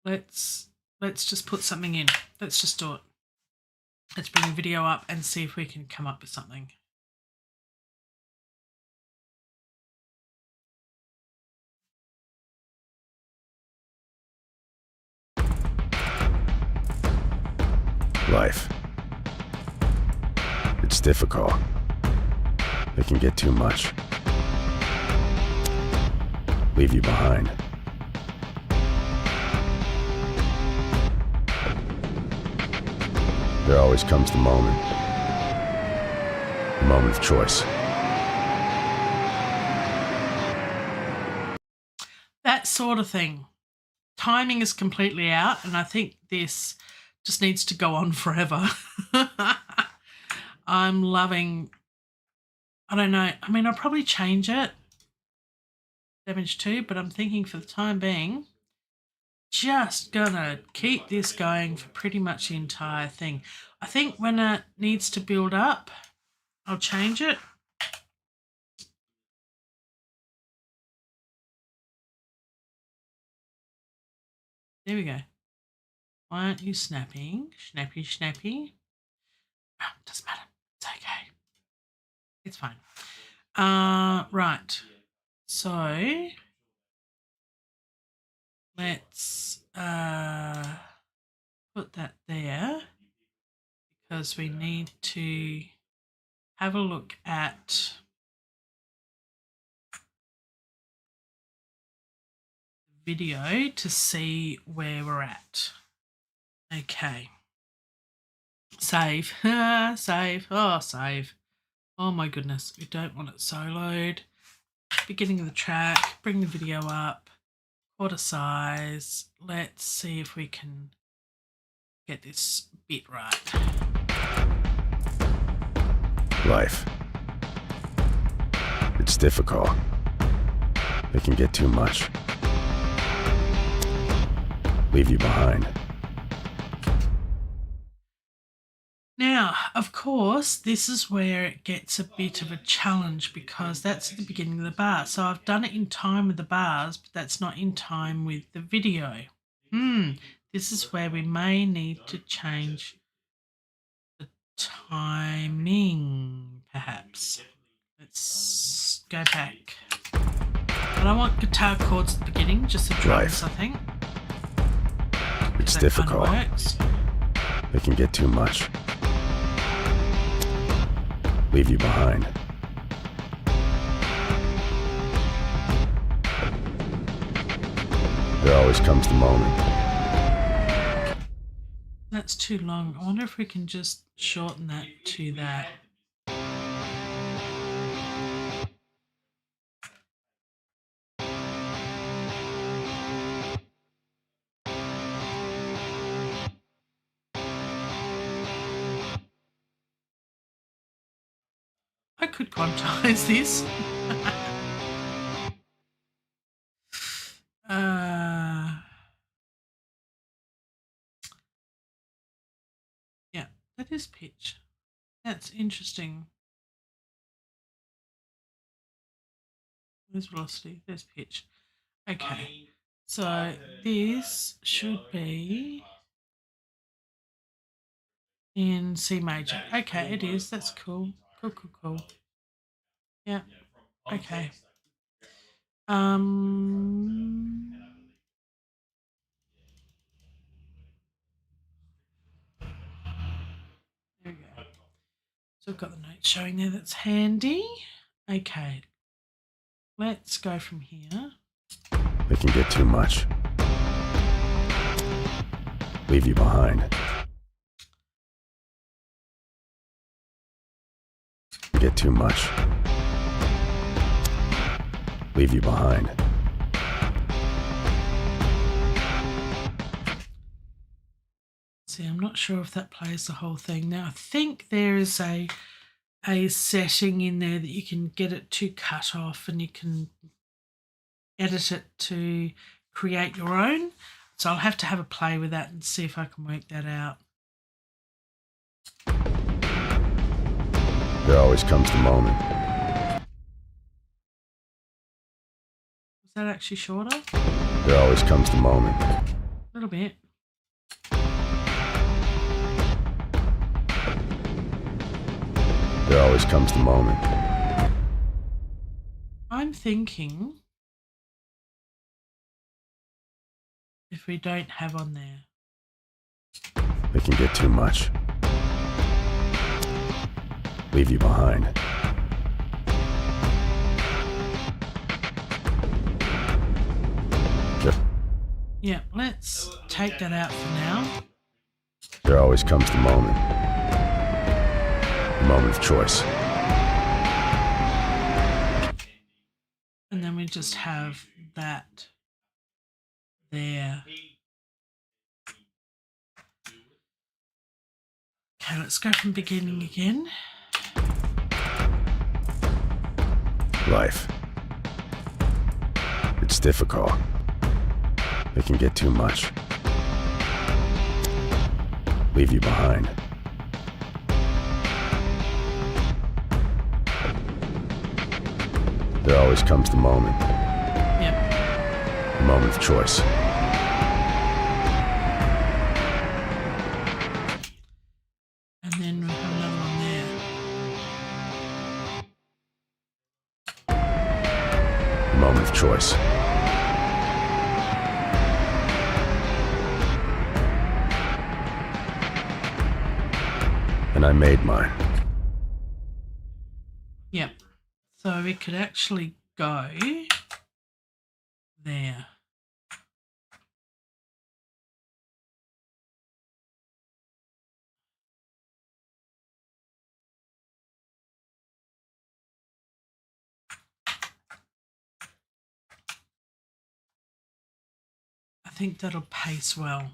let's just put something in. Let's just do it. Let's bring the video up and see if we can come up with something. Life. It's difficult. It can get too much. Leave you behind. There always comes the moment of choice. That sort of thing. Timing is completely out, and I think this just needs to go on forever. I'm loving, I don't know, I mean, I'll probably change it, damage 2, but I'm thinking for the time being, just gonna keep this going for pretty much the entire thing. I think when it needs to build up, I'll change it. There we go. Why aren't you snapping? Snappy, snappy. Oh, doesn't matter. It's okay. It's fine. Right. So let's put that there because we need to have a look at video to see where we're at. Okay. Save. Save. Oh, save. Oh my goodness. We don't want it soloed. Beginning of the track. Bring the video up. Quarter size. Let's see if we can get this bit right. Life. It's difficult. It can get too much. Leave you behind. Now, of course, this is where it gets a bit of a challenge because that's at the beginning of the bar. So I've done it in time with the bars, but that's not in time with the video. This is where we may need to change the timing, perhaps. Let's go back. I don't want guitar chords at the beginning, just the drums, I think. It's difficult. Kind of works. It can get too much. Leave you behind. There always comes the moment That's too long. I wonder if we can just shorten that to that. I could quantize this. Yeah, that is pitch. That's interesting. There's velocity, there's pitch. Okay, so this should be in C major. Okay, it is. That's cool. Cool. Yeah. Okay. There we go. So I've got the notes showing there. That's handy. Okay. Let's go from here. They can get too much. Leave you behind. Get too much. Leave you behind. See, I'm not sure if that plays the whole thing. Now, I think there is a setting in there that you can get it to cut off and you can edit it to create your own. So I'll have to have a play with that and see if I can work that out. There always comes the moment. Was that actually shorter? There always comes the moment. A little bit. There always comes the moment. I'm thinking if we don't have on there. They can get too much. Leave you behind. Yeah, let's take that out for now. There always comes the moment. The moment of choice. And then we just have that there. Okay, let's go from beginning again. Life. It's difficult. They can get too much. Leave you behind. There always comes the moment. Yep. The moment of choice. And then we'll have another one there. The moment of choice. And I made mine. Yep. So we could actually go there. I think that'll pace well.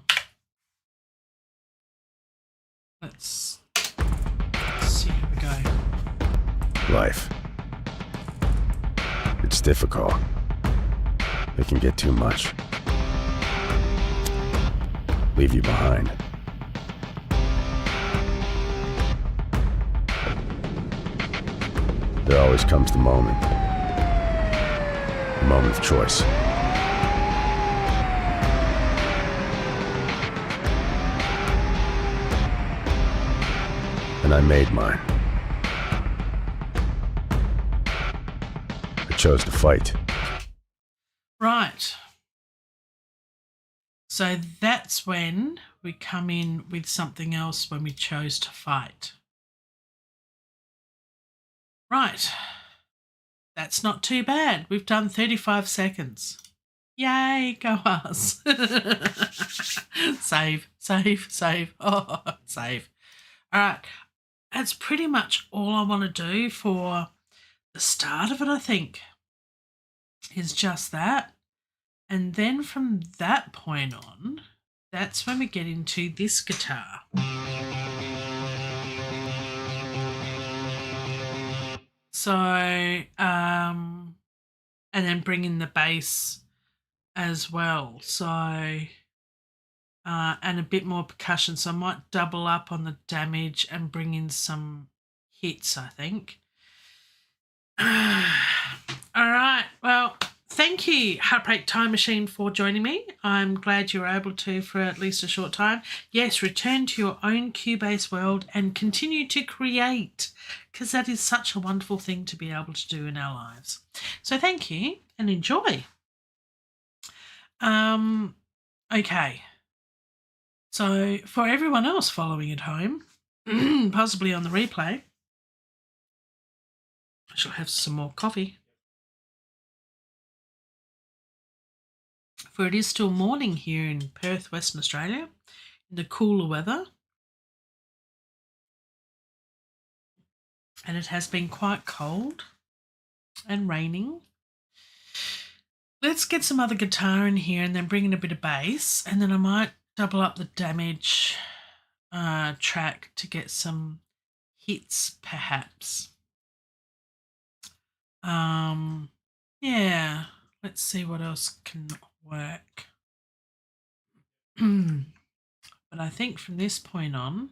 Let's see how we go. Life. It's difficult. They can get too much. Leave you behind. There always comes the moment. The moment of choice. And I made mine. I chose to fight. Right. So that's when we come in with something else when we chose to fight. Right. That's not too bad. We've done 35 seconds. Yay, go us. Save. Save. Oh, save. All right. That's pretty much all I want to do for the start of it, I think, is just that. And then from that point on, that's when we get into this guitar. So, and then bring in the bass as well. So, and a bit more percussion. So I might double up on the damage and bring in some hits, I think. All right. Well, thank you, Heartbreak Time Machine, for joining me. I'm glad you were able to for at least a short time. Yes, return to your own Cubase world and continue to create, because that is such a wonderful thing to be able to do in our lives. So thank you and enjoy. Okay. So for everyone else following at home, possibly on the replay, I shall have some more coffee. For it is still morning here in Perth, Western Australia, in the cooler weather. And it has been quite cold and raining. Let's get some other guitar in here and then bring in a bit of bass. And then I might double up the damage track to get some hits, perhaps. Yeah, let's see what else can work. But I think from this point on,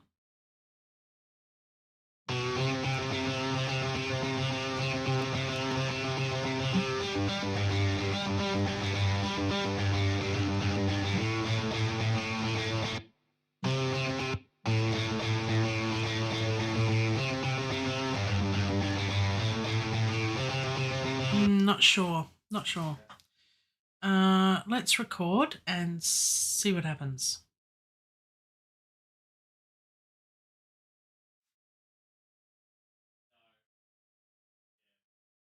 not sure. Let's record and see what happens.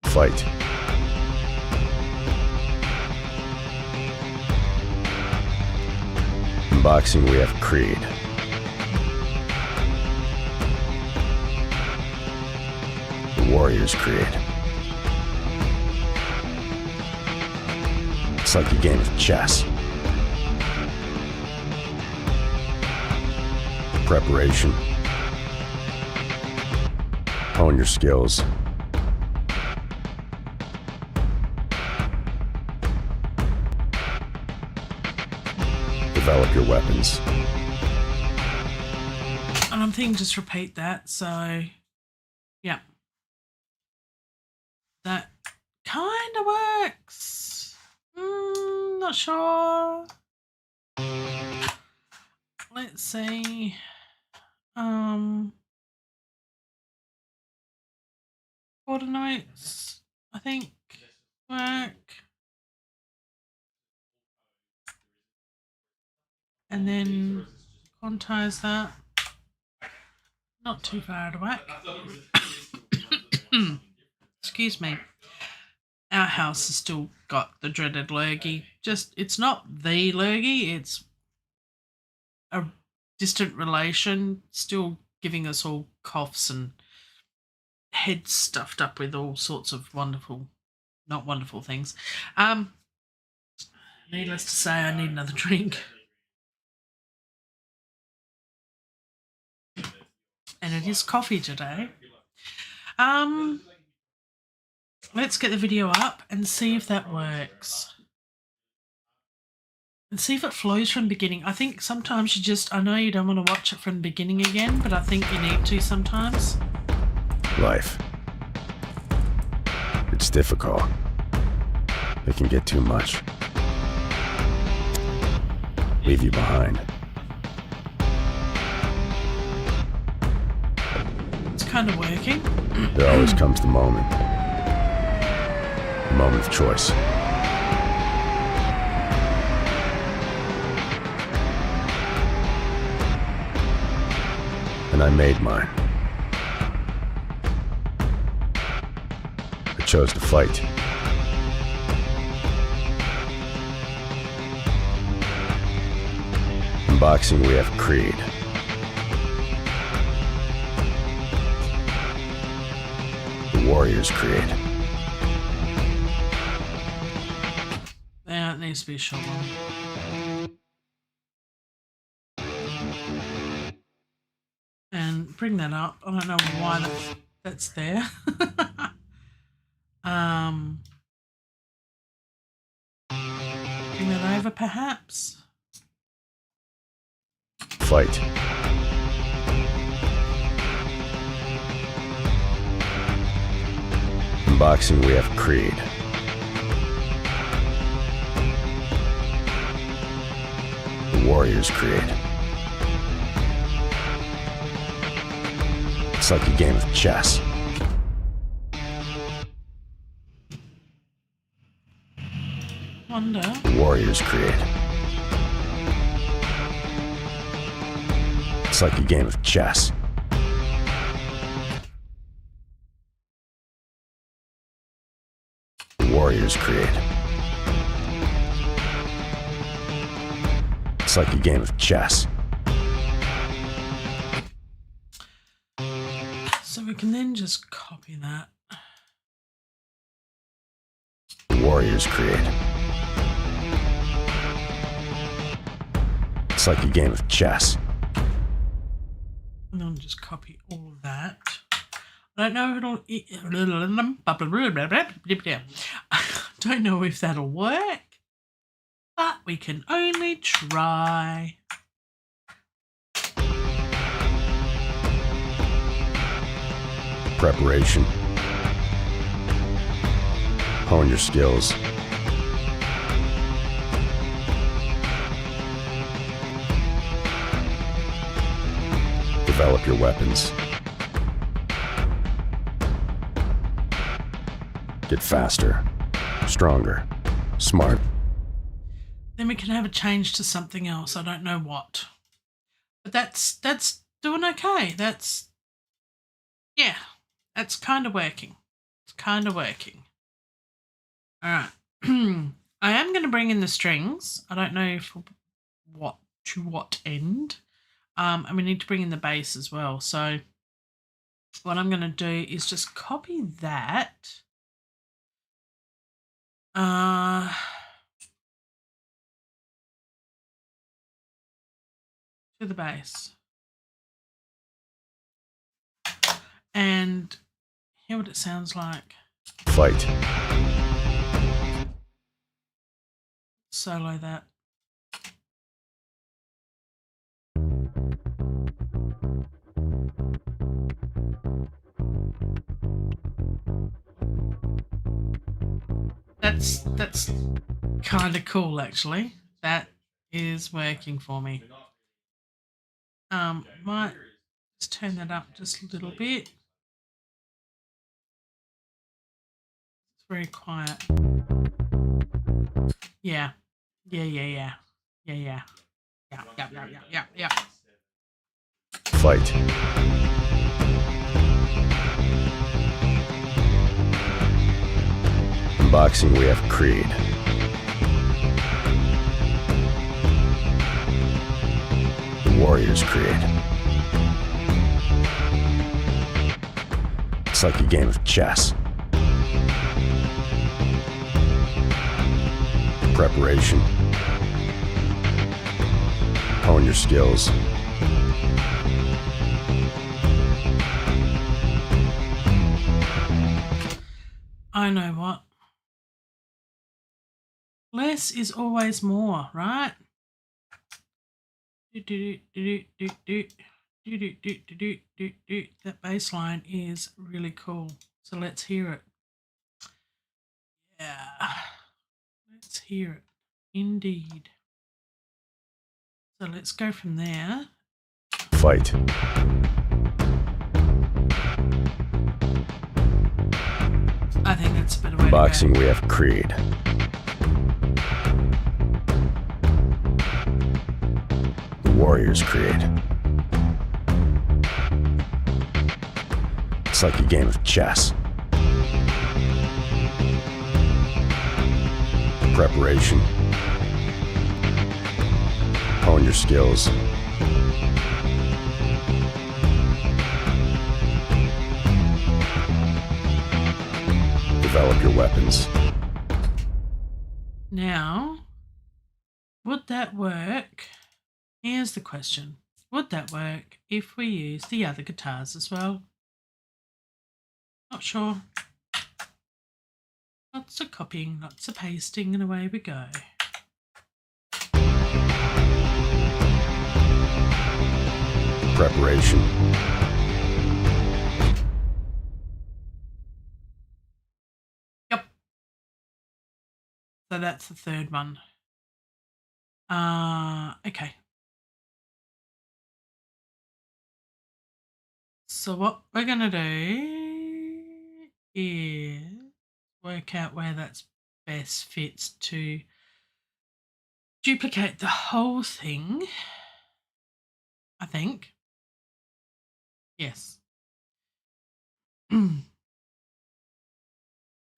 Fight. In boxing, we have Creed. The Warrior's Creed. It's like a game of chess. Preparation. Hone your skills. Develop your weapons. And I'm thinking just repeat that. So, yeah. That kind of works. Not sure. Let's see. Quarter notes, I think, work. And then quantize that. Not too far out of whack. Excuse me. Our house has still got the dreaded lurgy. Just, it's not the lurgy, it's a distant relation still giving us all coughs and heads stuffed up with all sorts of wonderful, not wonderful things. Needless to say, I need another drink. And it is coffee today. Let's get the video up and see if that works. And see if it flows from the beginning. I think sometimes you just, I know you don't want to watch it from the beginning again, but I think you need to sometimes. Life. It's difficult. It can get too much. Leave you behind. It's kind of working. There always comes the moment. The moment of choice. And I made mine. I chose to fight. In boxing, we have Creed. The Warriors create. Yeah, it needs to be a short one. And bring that up. I don't know why that's there. Bring that over, perhaps. Fight. In boxing, we have Creed. The Warriors create. It's like a game of chess. Wonder. The Warriors create. It's like a game of chess. The Warriors create. It's like a game of chess. So we can then just copy that. The Warriors create. It's like a game of chess. And then just copy all of that. I don't know if don't know if that'll work, but we can only try. Preparation. Hone your skills. Develop your weapons. Get faster, stronger, smart. Then we can have a change to something else. I don't know what. But that's doing okay. That's kind of working. It's kind of working. All right. I am going to bring in the strings. I don't know to what end. And we need to bring in the bass as well. So what I'm going to do is just copy that. To the bass. And hear what it sounds like. Fight. Solo that. That's kind of cool, actually. That is working for me. Might just turn that up just a little bit. It's very quiet. Yeah. Yeah. Fight. In boxing, we have Creed. The Warriors create. It's like a game of chess. Preparation. Hone your skills. I know what. Less is always more, right? That bass line is really cool. So let's hear it. Yeah. Let's hear it. Indeed. So let's go from there. Fight. I think that's a better way In boxing, to go. we have Creed. The Warriors create. It's like a game of chess. Preparation. Hone your skills. Develop your weapons. Now, would that work? Here's the question. Would that work if we use the other guitars as well? Not sure. Lots of copying, lots of pasting, and away we go. Preparation. Yep. So that's the third one. Okay. So what we're going to do is work out where that's best fits to duplicate the whole thing, I think. Yes. And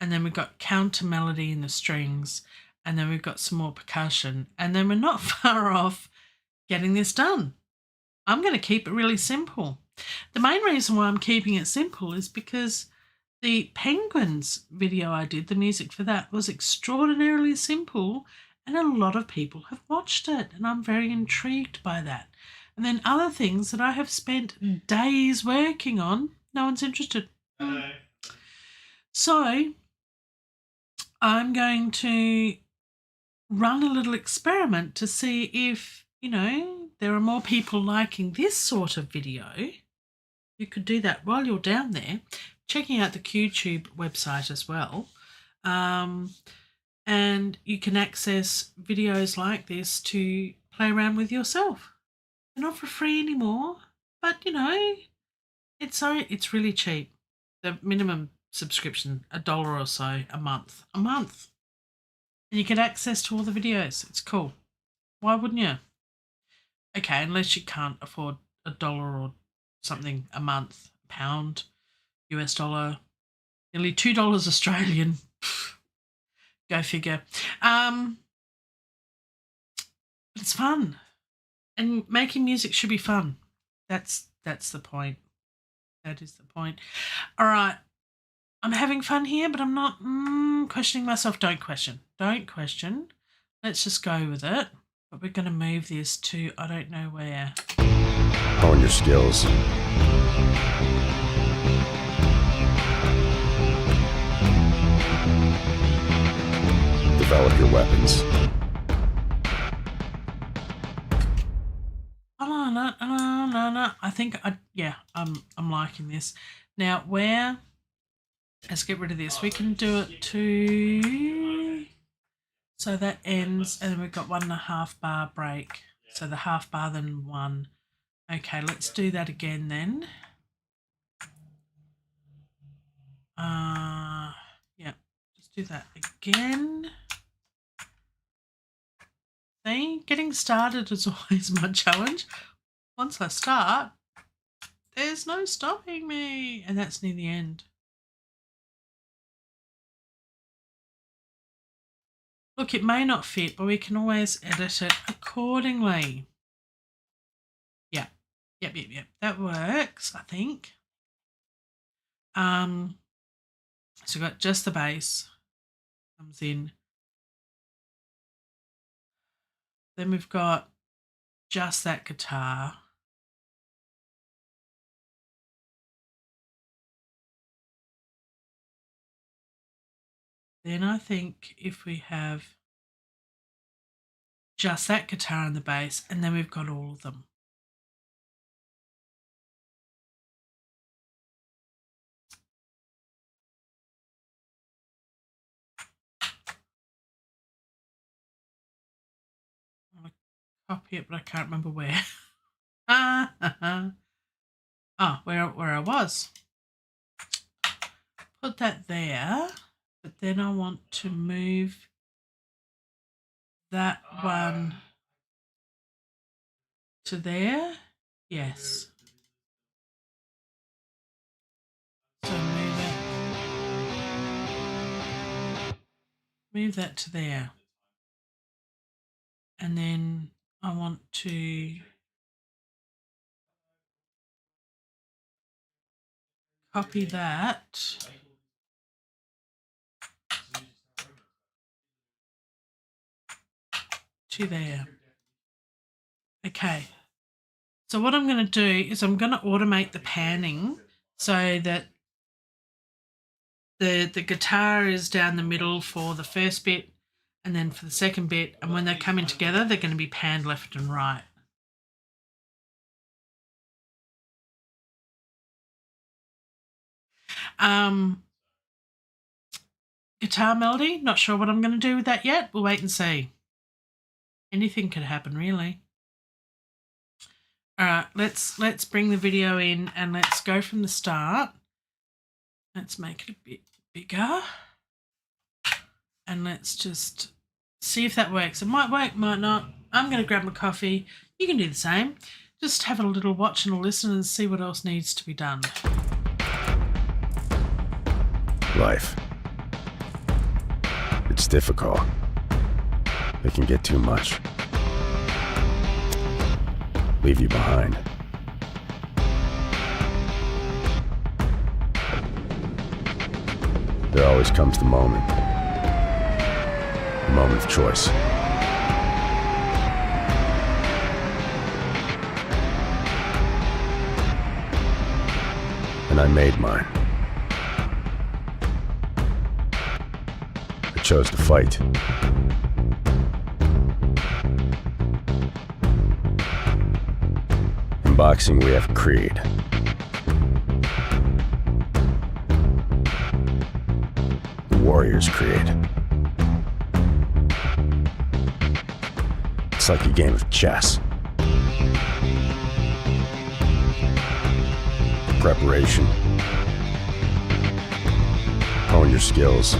then we've got counter melody in the strings, and then we've got some more percussion, and then we're not far off getting this done. I'm going to keep it really simple. The main reason why I'm keeping it simple is because the Penguins video I did, the music for that, was extraordinarily simple, and a lot of people have watched it, and I'm very intrigued by that. And then other things that I have spent days working on, no one's interested. So I'm going to run a little experiment to see if, there are more people liking this sort of video. You could do that while you're down there, checking out the QTube website as well. And you can access videos like this to play around with yourself. They're not for free anymore, but, it's really cheap. The minimum subscription, $1 or so a month. And you get access to all the videos. It's cool. Why wouldn't you? Okay, unless you can't afford $1 or something a month, pound, US dollar, nearly $2 Australian. Go figure. But it's fun. And making music should be fun. That's the point. That is the point. All right. I'm having fun here, but I'm not questioning myself. Don't question. Let's just go with it. But we're going to move this to I don't know where. Hone your skills. Develop your weapons. No. I think I'm liking this. Now where? Let's get rid of this. We can do it to, so that ends, and then we've got 1.5 bar break. So the half bar, then 1. Okay, let's do that again then. Yeah, just do that again. See, getting started is always my challenge. Once I start, there's no stopping me, and that's near the end. Look, it may not fit, but we can always edit it accordingly. Yeah. Yep. That works, I think. So we've got just the bass comes in. Then we've got just that guitar. Then I think if we have just that guitar and the bass, and then we've got all of them. I want to copy it, but I can't remember where. Where I was. Put that there, but then I want to move that one to there. Yes. So move that to there. And then I want to copy that to there. Okay. So what I'm going to do is I'm going to automate the panning so that the guitar is down the middle for the first bit and then for the second bit. And when they're coming together, they're going to be panned left and right. Guitar melody, not sure what I'm going to do with that yet. We'll wait and see. Anything could happen, really. All right, let's bring the video in and let's go from the start. Let's make it a bit bigger. And let's just see if that works. It might work, might not. I'm going to grab my coffee. You can do the same. Just have a little watch and a listen and see what else needs to be done. Life. It's difficult. It can get too much. Leave you behind. There always comes the moment. The moment of choice. And I made mine. I chose to fight. In boxing, we have creed. The warrior's creed. It's like a game of chess. Preparation. Hone your skills.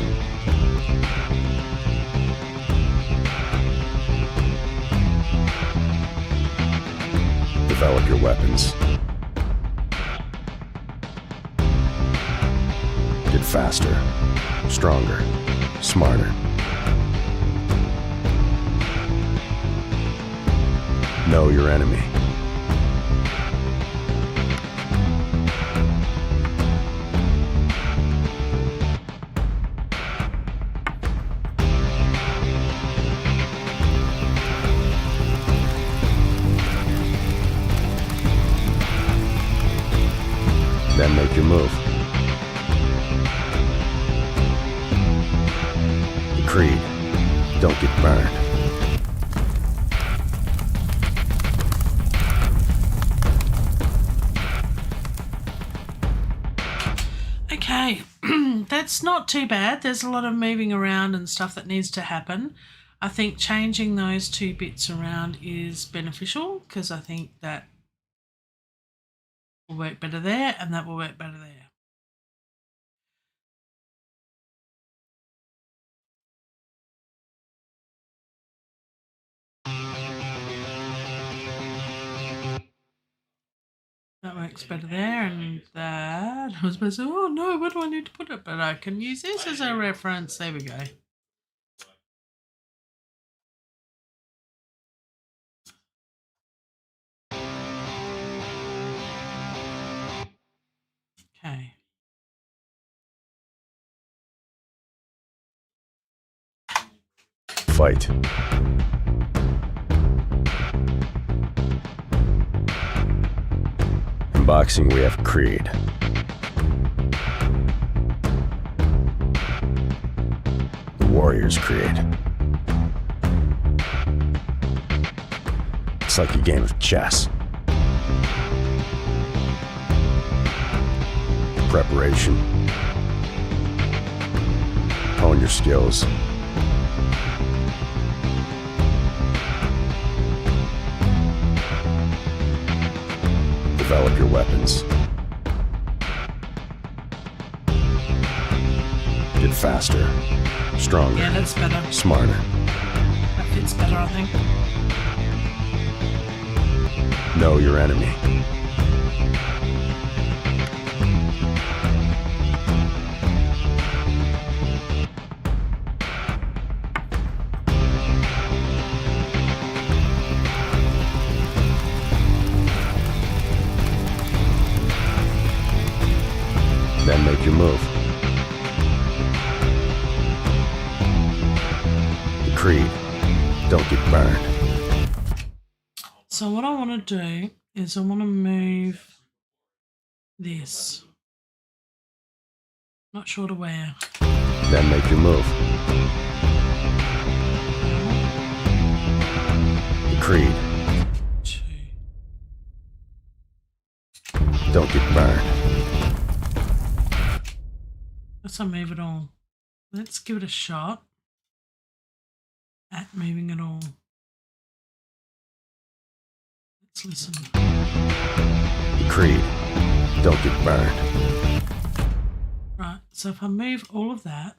Develop your weapons. Get faster, stronger, smarter. Know your enemy. Then make your move. The creed. Don't get burned. Okay, that's not too bad. There's a lot of moving around and stuff that needs to happen. I think changing those two bits around is beneficial because I think that will work better there and that will work better there. That works better there and that. I was supposed to, oh no, where do I need to put it? But I can use this as a reference. There we go. Okay. Fight. In boxing, we have creed. The warrior's creed. It's like a game of chess. Preparation. Hone your skills. Develop your weapons. Get faster, stronger. Yeah, that's better. Smarter. That fits better, I think. Know your enemy. make your move. The creed. Don't get burned. So what I want to do is I want to move this. Not sure to where. Then make your move. The creed. 2. Don't get burned. Let's not move it all. Let's give it a shot at moving it all. Let's listen. The creed. Don't get burned. Right, so if I move all of that,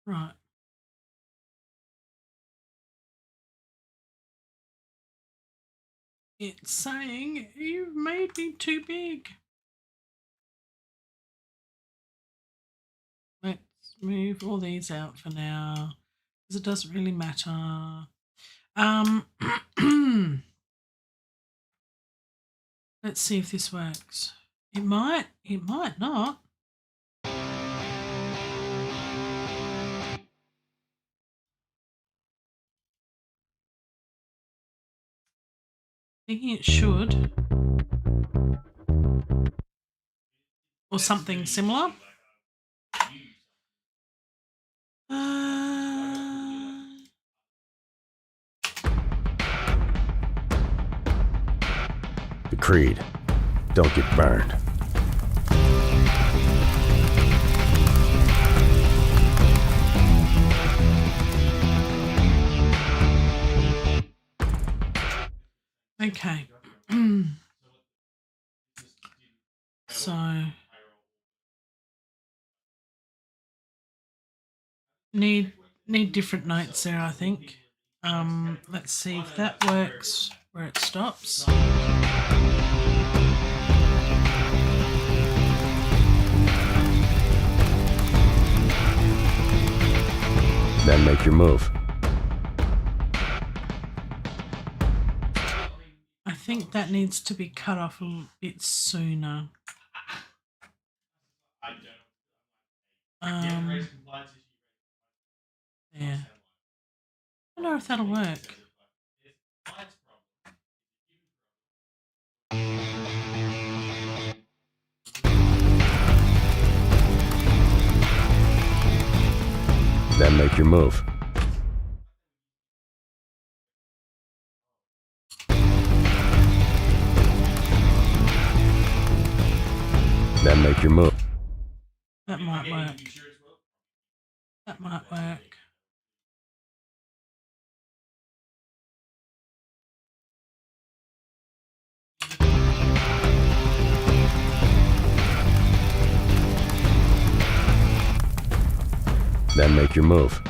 right. It's saying you've made me too big. Let's move all these out for now because it doesn't really matter. Let's see if this works. It might not. Thinking it should. Or something similar. The creed. Don't get burned. Okay. So need different notes there, I think. Let's see if that works where it stops. Then make your move. I think that needs to be cut off a little bit sooner. Yeah. I don't know if that'll work. Then make your move. Then make your move. That might work. That might work. Then make your move.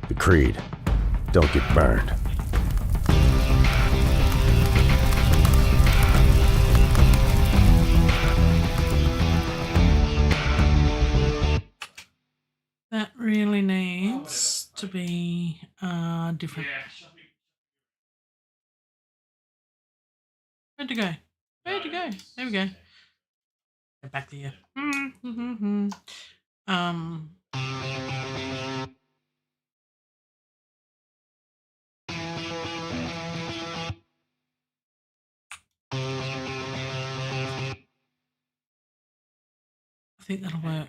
The creed. Don't get burned. That really needs to be different. Where'd it go? Where'd it go? There we go. Get back to you. I think that'll work.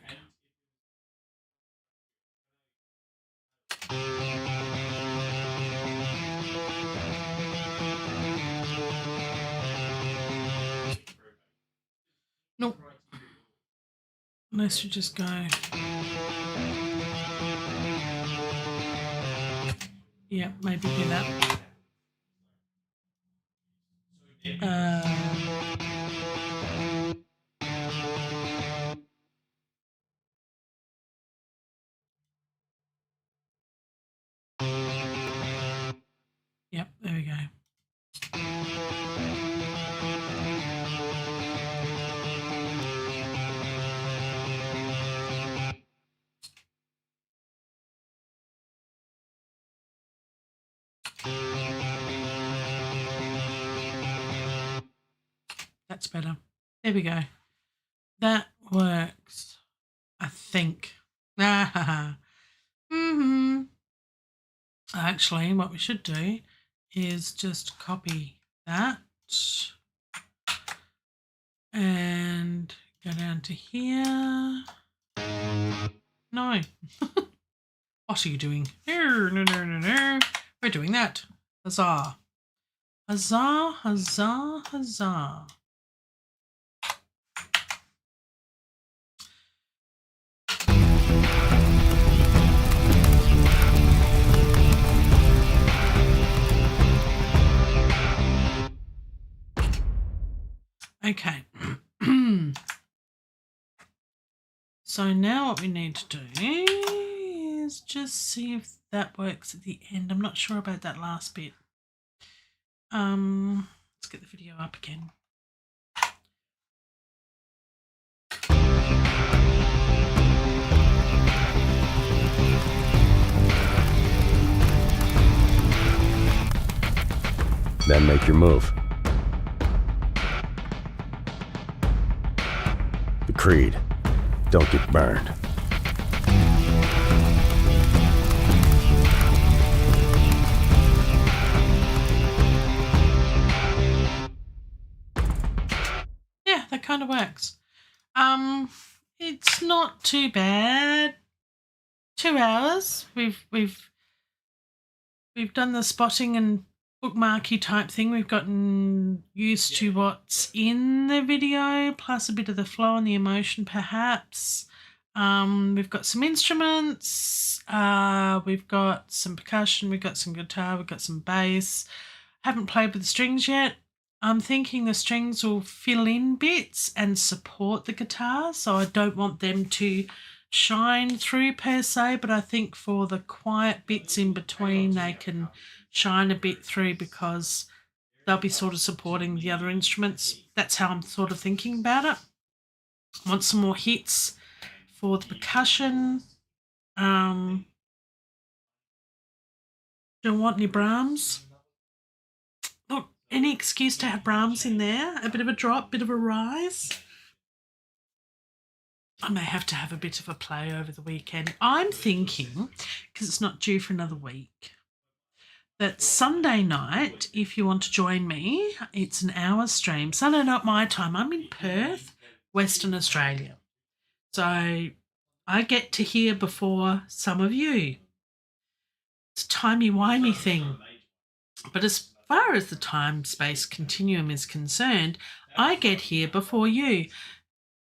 Nope. Let's just go. Yeah, maybe do that. Yep, there we go. That's better. There we go. That works, I think. Mm-hmm. Actually, what we should do is just copy that and go down to here. No. What are you doing? No. We're doing that. Huzzah. Huzzah, huzzah, huzzah. Okay. So now what we need to do is just see if that works at the end. I'm not sure about that last bit. Let's get the video up again. Then make your move. The creed. Don't get burned. Yeah, that kind of works. It's not too bad. 2 hours. We've done the spotting and bookmarky type thing. We've gotten used to what's in the video, plus a bit of the flow and the emotion, perhaps. We've got some instruments. We've got some percussion. We've got some guitar. We've got some bass. Haven't played with the strings yet. I'm thinking the strings will fill in bits and support the guitar, so I don't want them to shine through per se, but I think for the quiet bits in between they can shine a bit through because they'll be sort of supporting the other instruments. That's how I'm sort of thinking about it. I want some more hits for the percussion. Don't want any Brahms. Look, any excuse to have Brahms in there. A bit of a drop, bit of a rise. I may have to have a bit of a play over the weekend. I'm thinking, because it's not due for another week, that Sunday night, if you want to join me, it's an hour stream. Sunday night my time. I'm in Perth, Western Australia. So I get to hear before some of you. It's a timey-wimey thing. But as far as the time-space continuum is concerned, I get here before you.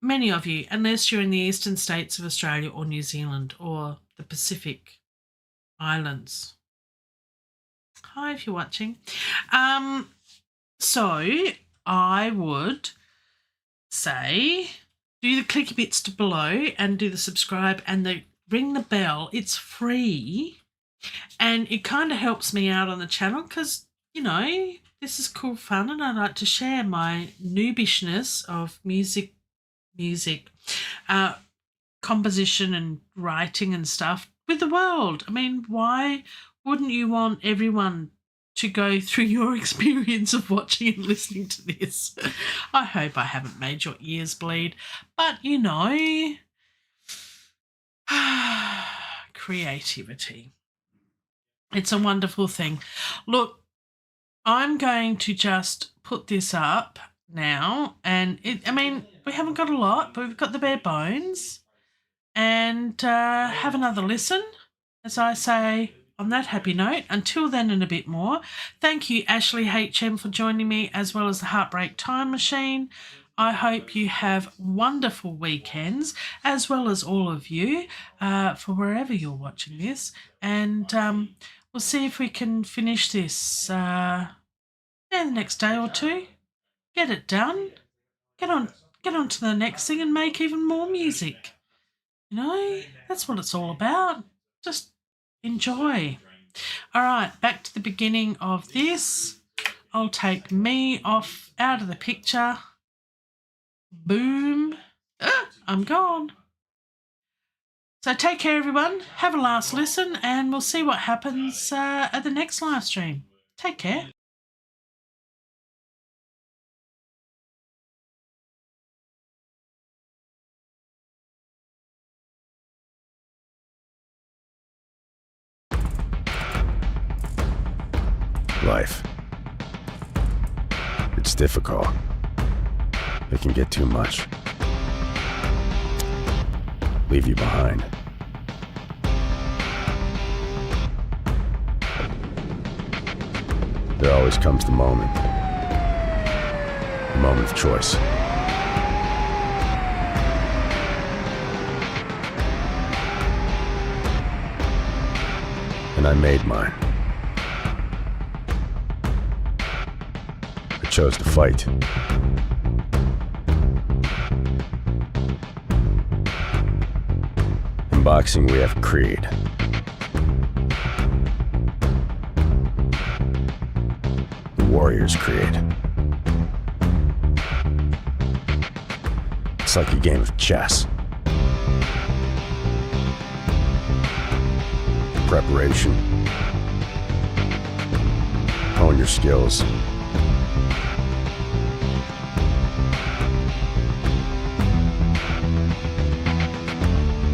Many of you, unless you're in the eastern states of Australia or New Zealand or the Pacific Islands. Hi, if you're watching. So I would say do the clicky bits to below and do the subscribe and ring the bell. It's free and it kind of helps me out on the channel because, you know, this is cool fun and I like to share my noobishness of music, composition and writing and stuff with the world. I mean, why wouldn't you want everyone to go through your experience of watching and listening to this? I hope I haven't made your ears bleed, but you know, creativity. It's a wonderful thing. Look, I'm going to just put this up now, and I mean, we haven't got a lot, but we've got the bare bones, and have another listen, as I say, on that happy note. Until then and a bit more, thank you, Ashley HM, for joining me, as well as the Heartbreak Time Machine. I hope you have wonderful weekends, as well as all of you, for wherever you're watching this, and we'll see if we can finish this the next day or two. Get it done. Get on to the next thing and make even more music. You know, that's what it's all about. Just enjoy. All right, back to the beginning of this. I'll take me off out of the picture. Boom. I'm gone. So take care, everyone. Have a last listen and we'll see what happens at the next live stream. Take care. Life. It's difficult. It can get too much. Leave you behind. There always comes the moment. The moment of choice. And I made mine. I chose to fight. In boxing, we have creed. The warrior's creed. It's like a game of chess. Preparation. Hone your skills.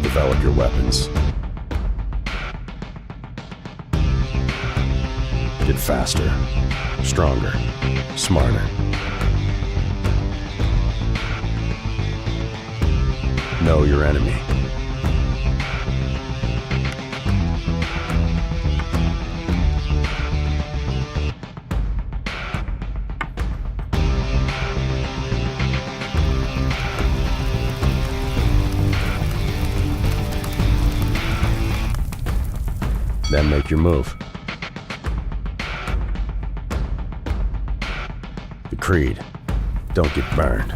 Develop your weapons. Get faster, stronger, smarter. Know your enemy. Then make your move. The creed. Don't get burned.